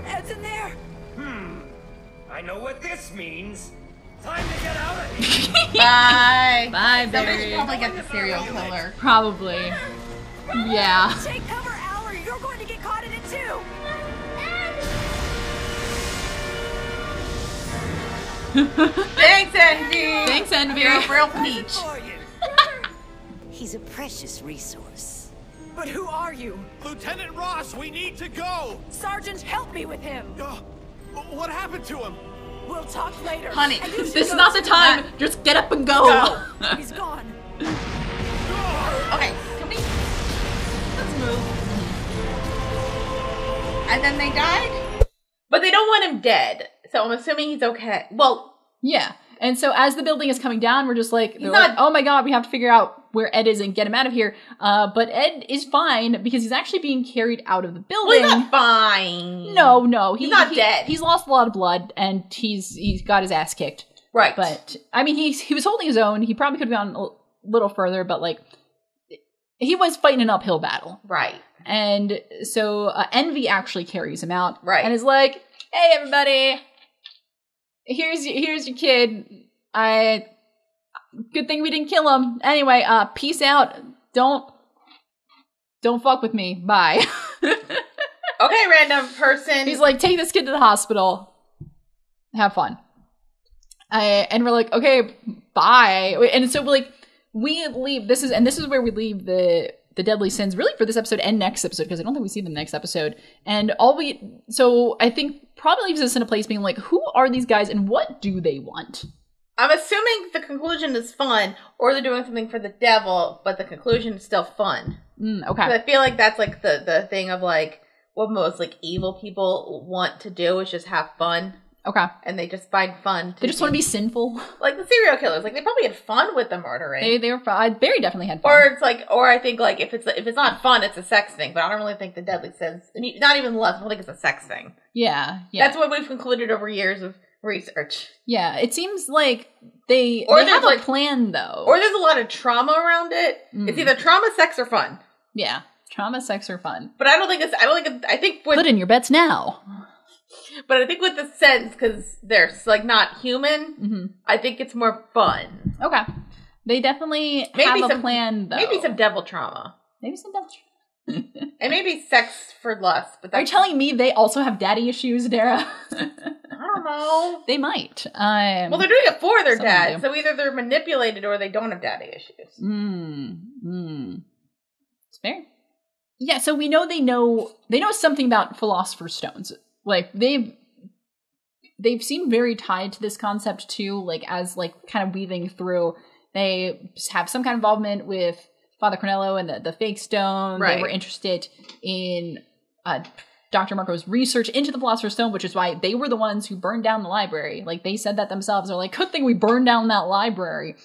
Ed's in there. I know what this means. Time to get out of here. Bye. Bye, Somebody Barry. should probably get the serial killer. Probably. Yeah. Take cover, Al, or you're going to get caught in it too. Thanks, Envy. Thanks, Envy. You're a real peach. He's a precious resource. But who are you? Lieutenant Ross, we need to go! Sergeant, help me with him! What happened to him? We'll talk later. Honey, this is not the time. Just get up and go. He's gone. Okay, can we... Let's move. And then they died? But they don't want him dead. So I'm assuming he's okay. Well... Yeah. And so as the building is coming down, we're just like, oh my god, we have to figure out where Ed is and get him out of here. But Ed is fine because he's actually being carried out of the building. Well, he's not fine. No. He's not dead. He's lost a lot of blood and he's got his ass kicked. Right. But, I mean, he was holding his own. He probably could have gone a little further, but like, he was fighting an uphill battle. Right. And so Envy actually carries him out. Right. And is like, hey, everybody. Here's your kid. Good thing we didn't kill him. Anyway, peace out. Don't fuck with me. Bye. Okay, random person. He's like, take this kid to the hospital. Have fun. And we're like, okay, bye. And so we leave. This is where we leave the deadly sins really for this episode and next episode, because I don't think we see them next episode. And so I think probably leaves us in a place being like, who are these guys and what do they want? I'm assuming the conclusion is fun, or they're doing something for the devil, but the conclusion is still fun. Okay. I feel like that's like the thing of like what most like evil people want to do is just have fun. Okay. And they just find fun. They just want to be sinful. Like the serial killers, like they probably had fun with the murdering. They were fun. Barry definitely had fun. Or it's like, or I think like if it's not fun, it's a sex thing. But I don't really think the deadly sins, not even lust. I don't think it's a sex thing. Yeah. That's what we've concluded over years of research. Yeah, it seems like they have a plan though. Or there's a lot of trauma around it. It's either trauma, sex, or fun. Yeah, trauma, sex, or fun. But I think put in your bets now. But I think with the sense, because they're like not human, I think it's more fun. Okay. They definitely have a plan though. Maybe some devil trauma. And maybe sex for lust. But are you telling me they also have daddy issues, Dara? I don't know. They might. Well, they're doing it for their dad, so either they're manipulated or they don't have daddy issues. It's fair. Yeah, so we know they know something about Philosopher's Stones. Like they've seemed very tied to this concept too, like as like kind of weaving through. They have some kind of involvement with Father Cornello and the fake stone. Right. They were interested in Dr. Marco's research into the Philosopher's Stone, which is why they were the ones who burned down the library. Like they said that themselves. They're like, good thing we burned down that library.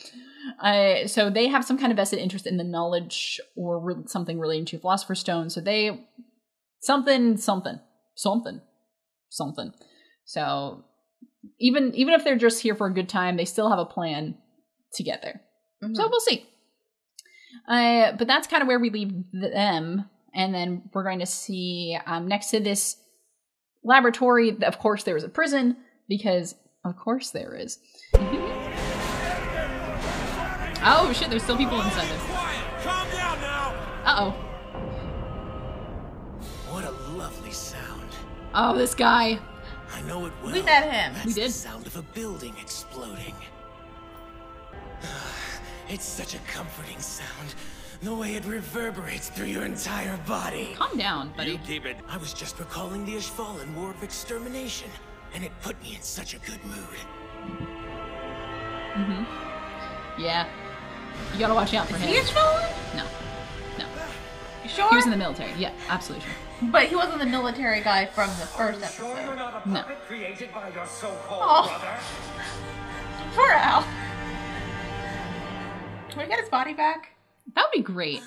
So they have some kind of vested interest in the knowledge or something relating to Philosopher's Stone. So they something. So even if they're just here for a good time, they still have a plan to get there. So we'll see. But that's kind of where we leave them. And then we're going to see next to this laboratory, of course, there was a prison because Of course there is. Oh shit, there's still people inside there. Calm down now. Uh-oh. What a lovely sound. Oh, this guy. I know it well. We met him. That's We did. The sound of a building exploding. It's such a comforting sound. The way it reverberates through your entire body. Calm down, buddy. You keep it. I was just recalling the Ishvalan War of Extermination, and it put me in such a good mood. Yeah. You gotta watch out for him. Is he Ishvalan? No. No. You sure? He was in the military. Yeah, absolutely sure. But he wasn't the military guy from the first episode. Sure you're not a No. puppet created by your so-called Oh. brother? Poor Al. Can we get his body back? That would be great.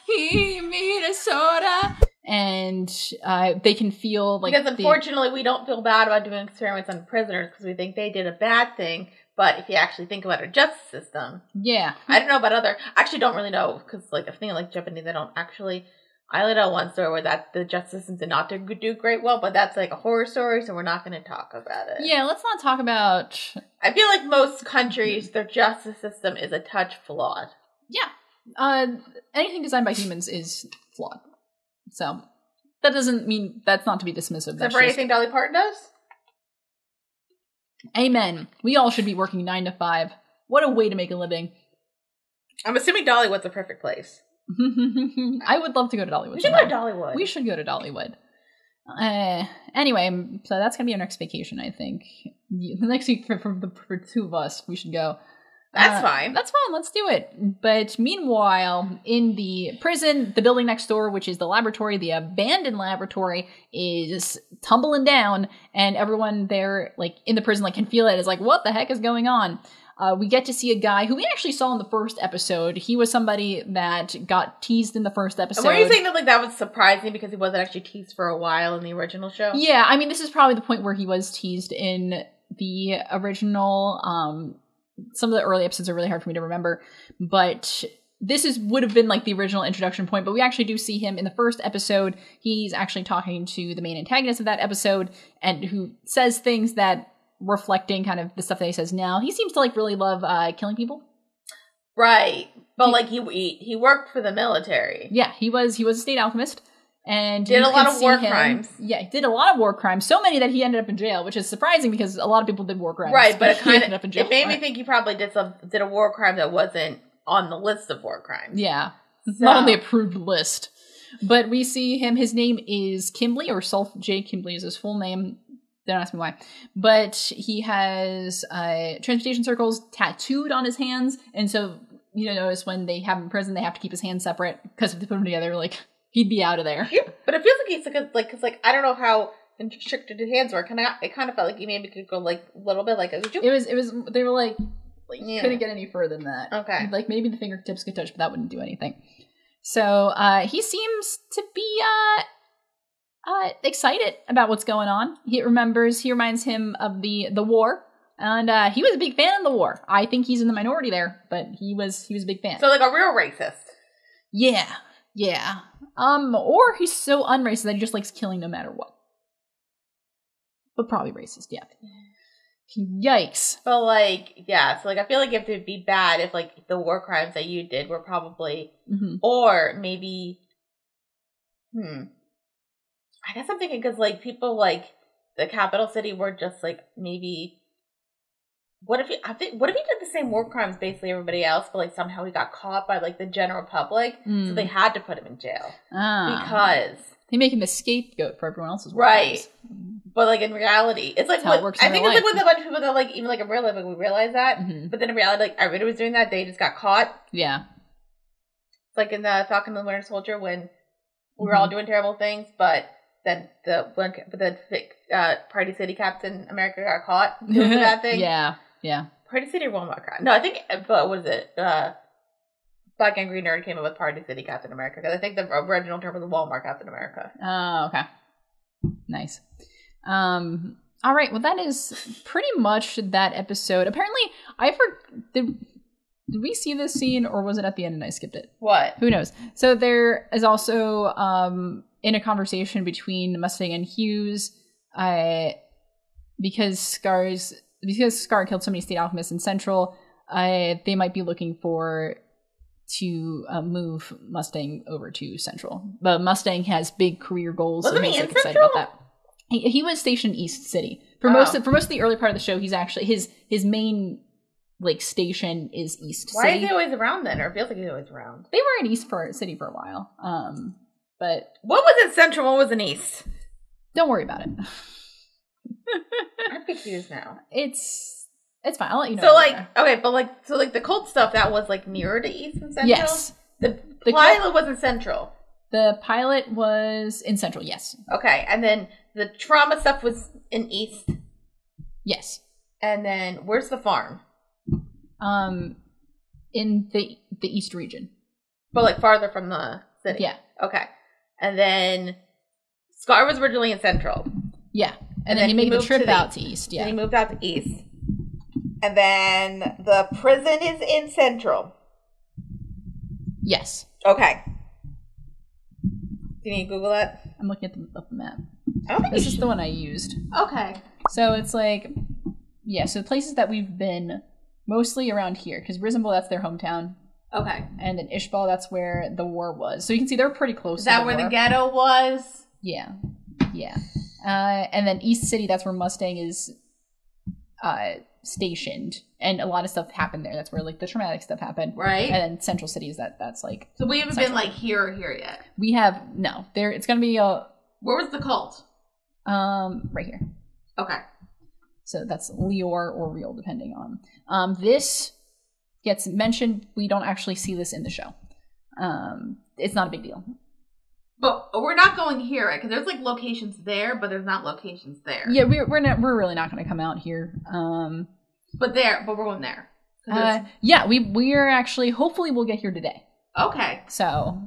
He made a soda. And they can feel like... Because unfortunately, we don't feel bad about doing experiments on prisoners because we think they did a bad thing. But if you actually think about our justice system... Yeah. I don't know about other... I actually don't really know because like, if thinking like Japanese, they don't actually... I only know one story where the justice system did not do great well, but that's like a horror story, so we're not going to talk about it. Yeah, let's not talk about... I feel like most countries, their justice system is a touch flawed. Yeah. Anything designed by humans is flawed. So, that doesn't mean that's not to be dismissive. Except for anything Dolly Parton does? Amen. We all should be working 9 to 5. What a way to make a living. I'm assuming Dollywood's a perfect place. I would love to go to Dollywood. We should go to Dollywood. We should go to Dollywood. Anyway, so that's going to be our next vacation, I think. The next week for two of us, we should go. That's fine. That's fine. Let's do it. But meanwhile, in the prison, the building next door, which is the laboratory, the abandoned laboratory, is tumbling down, and everyone there, like in the prison, like can feel it. It's like, what the heck is going on? We get to see a guy who we actually saw in the first episode. He was somebody that got teased in the first episode. And were you saying that like that was surprising because he wasn't actually teased for a while in the original show? Yeah, I mean, this is probably the point where he was teased in the original. Some of the early episodes are really hard for me to remember, but this would have been like the original introduction point. But we actually do see him in the first episode. He's actually talking to the main antagonist of that episode, and who says things that reflecting kind of the stuff that he says now. He seems to like really love killing people. Right. But like he worked for the military. Yeah, he was a state alchemist. And did a lot of war crimes. Yeah, he did a lot of war crimes. So many that he ended up in jail, which is surprising because a lot of people did war crimes. Right, but he ended up in jail. It made me think he probably did a war crime that wasn't on the list of war crimes. Yeah. So. Not on the approved list. But we see him, his name is Kimbley, or Sulph J. Kimbley is his full name. Don't ask me why. But he has transportation circles tattooed on his hands. And so, notice when they have him in prison, they have to keep his hands separate. Because if they put them together, like, he'd be out of there. Yeah, but it feels like he's because I don't know how constricted his hands were. It kind of felt like he maybe could go like a little bit like a... It was, they were like couldn't get any further than that. Okay. Like maybe the fingertips could touch, but that wouldn't do anything. So, he seems to be, excited about what's going on. He reminds him of the war, and he was a big fan of the war. I think he's in the minority there, but he was a big fan. So like a real racist. Yeah. Or he's so unracist that he just likes killing no matter what. But probably racist, yeah. Yikes. But like, yeah, so like I feel like it would be bad if like the war crimes that you did were probably, or maybe, I guess I'm thinking because like people like the capital city were just like maybe, what if he did the same war crimes basically everybody else, but like somehow he got caught by like the general public, so they had to put him in jail because they make him a scapegoat for everyone else's war crimes. Right. But like in reality, it's like how it works. I think it's like with a bunch of people that like even like in real life, like we realize that, but then in reality, like everybody was doing that, they just got caught. Yeah, like in the Falcon and the Winter Soldier when we were all doing terrible things, but then the Party City Captain America got caught doing the bad thing. Yeah. Party City or Walmart? No, I think. But what is it? Black and Green Nerd came up with Party City Captain America because I think the original term was Walmart Captain America. Oh, okay. Nice. All right. Well, that is pretty much that episode. Apparently, did we see this scene or was it at the end and I skipped it? What? Who knows? So there is also in a conversation between Mustang and Hughes, because Scar's Scar killed so many state alchemists in Central, they might be looking to move Mustang over to Central. But Mustang has big career goals, so he's excited about that. He was stationed in East City for most of the early part of the show. He's actually his main station is East City. Why is he always around then? Or it feels like he's always around. They were in East City for a while. But what was in Central? What was in East? Don't worry about it. I'm confused now. It's fine. I'll let you know. So the cult stuff that was nearer to East and Central. Yes, the pilot was in Central. The pilot was in Central. Yes. Okay, and then the trauma stuff was in East. Yes. And then where's the farm? In the East region. But farther from the city. Yeah. Okay. And then Scar was originally in Central. Yeah. And then he made the trip out to East. Yeah. Then he moved out to East. And then the prison is in Central. Yes. Okay. Do you need to Google that? I'm looking at the map. I don't think this is the one I used. Okay. So it's so the places that we've been mostly around here, because Risenball, that's their hometown. Okay. And then Ishbal, that's where the war was. So you can see they're pretty close to the war. Is that where the ghetto was? Yeah. Yeah. And then East City, that's where Mustang is stationed. And a lot of stuff happened there. That's where the traumatic stuff happened. Right. And then Central City is that's So we haven't been here or here yet? We have, no. It's going to be Where was the cult? Right here. Okay. So that's Lior or Real, depending on. This gets mentioned. We don't actually see this in the show. It's not a big deal. But we're not going here, right? Because there's locations there, but there's not locations there. Yeah, we're really not going to come out here. But we're going there. Yeah, we are actually. Hopefully, we'll get here today. Okay. So,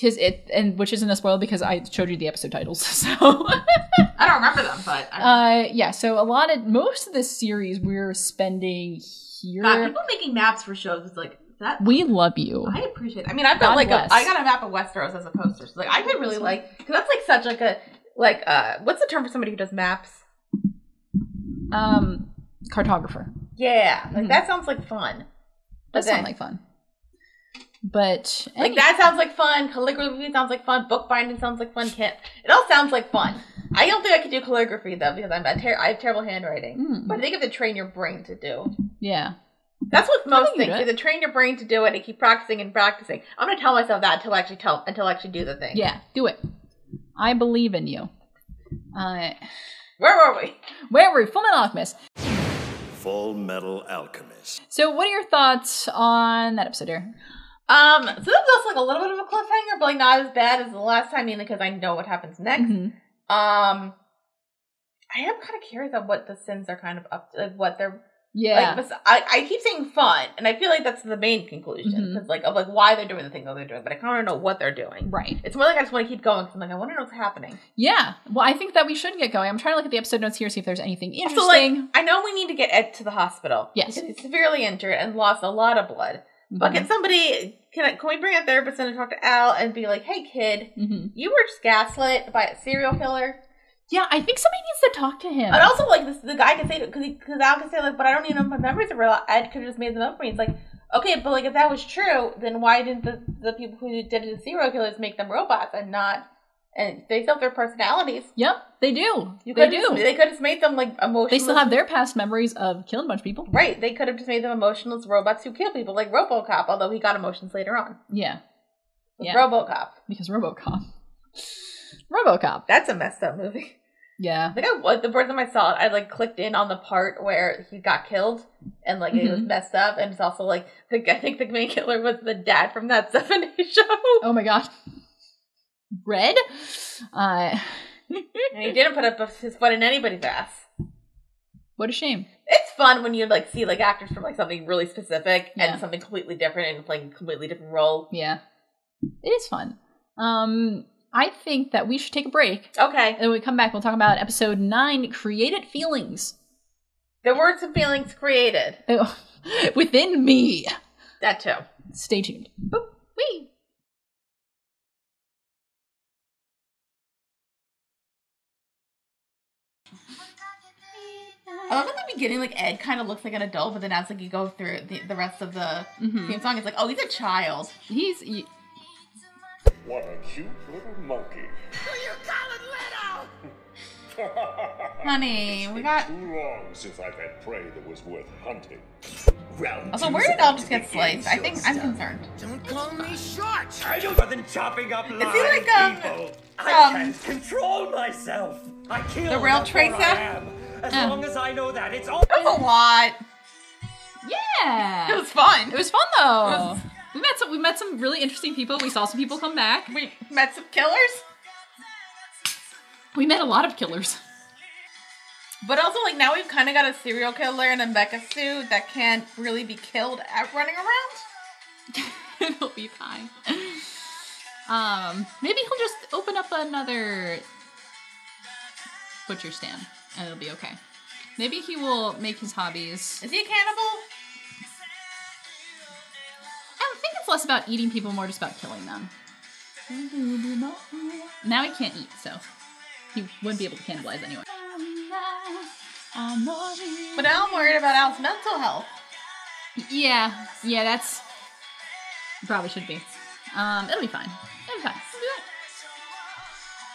which isn't a spoiler because I showed you the episode titles. So I don't remember them, but yeah. So most of this series we're spending here. God, people making maps for shows is that. We love you. I appreciate it. I mean, I've got I got a map of Westeros as a poster. So I could really because that's such a what's the term for somebody who does maps? Cartographer. Yeah, that sounds like fun. That sounds like fun. But that sounds like fun. Calligraphy sounds like fun. Bookbinding sounds like fun. It all sounds like fun. I don't think I could do calligraphy though because I have terrible handwriting. But I think you have to train your brain to do. Yeah. That's what most things. You have to train your brain to do it and keep practicing and practicing. I'm going to tell myself that until I actually do the thing. Yeah, do it. I believe in you. Where were we? Fullmetal Alchemist. Fullmetal Alchemist. So, what are your thoughts on that episode here? So this was a little bit of a cliffhanger, but not as bad as the last time, mainly because I know what happens next. Mm-hmm. I am kind of curious on what the Sins are kind of up to, what they're. Yeah. I keep saying fun, and I feel like that's the main conclusion because of why they're doing the things that they're doing, but I kind of know what they're doing. Right. It's more I just want to keep going because I want to know what's happening. Yeah. Well, I think that we should get going. I'm trying to look at the episode notes here, see if there's anything interesting. Also, I know we need to get Ed to the hospital. Yes. Because he's severely injured and lost a lot of blood. But can we bring a therapist in to talk to Al and be like, hey kid, you were just gaslit by a serial killer? Yeah, I think somebody needs to talk to him. And also, the guy can say, because Al can say, but I don't even know if my memories are real. Ed could have just made them up for me. It's okay, but if that was true, then why didn't the people who did it to serial killers make them robots and not, and they still have their personalities? Yep, they do. They could have just made them emotionless. They still have their past memories of killing a bunch of people. Right, they could have just made them emotionless robots who kill people, like RoboCop, although he got emotions later on. Yeah. RoboCop. Because RoboCop. That's a messed up movie. Yeah. The first time I saw it, I clicked in on the part where he got killed and it was messed up, and it's also I think the main killer was the dad from that 70s show. Oh my gosh. Red? And he didn't put up his foot in anybody's ass. What a shame. It's fun when you see actors from something really specific and something completely different and playing a completely different role. Yeah. It is fun. I think that we should take a break. Okay. And when we come back, we'll talk about episode 9, Created Feelings. The words and feelings created. Within me. That too. Stay tuned. Boop. Wee. I love that they beginning, like, Ed kind of looks like an adult, but then as, like, you go through the rest of the theme song, it's like, oh, he's a child. What a cute little monkey. Who you calling little? Honey, we got... Too long since I've had prey that was worth hunting. Also, where did Al just get sliced? I think I'm concerned. Don't call me short. I do more than chopping up live Is he like, people. I can't control myself. I kill. The real that's where Tracer? I am. As long as I know that, it's all. That was a lot. Yeah. It was fun. It was fun though. We met some really interesting people. We saw some people come back. We met some killers. We met a lot of killers. But also, like, now we've kind of got a serial killer in a mecha suit that can't really be killed at running around. It'll be fine. Maybe he'll just open up another butcher stand and it'll be okay. Maybe he will make his hobbies. Is he a cannibal? I think it's less about eating people, more just about killing them. Now he can't eat, so he wouldn't be able to cannibalize anyway. But now I'm worried about Al's mental health. Yeah, that's... Probably should be. It'll be fine. It'll be fine.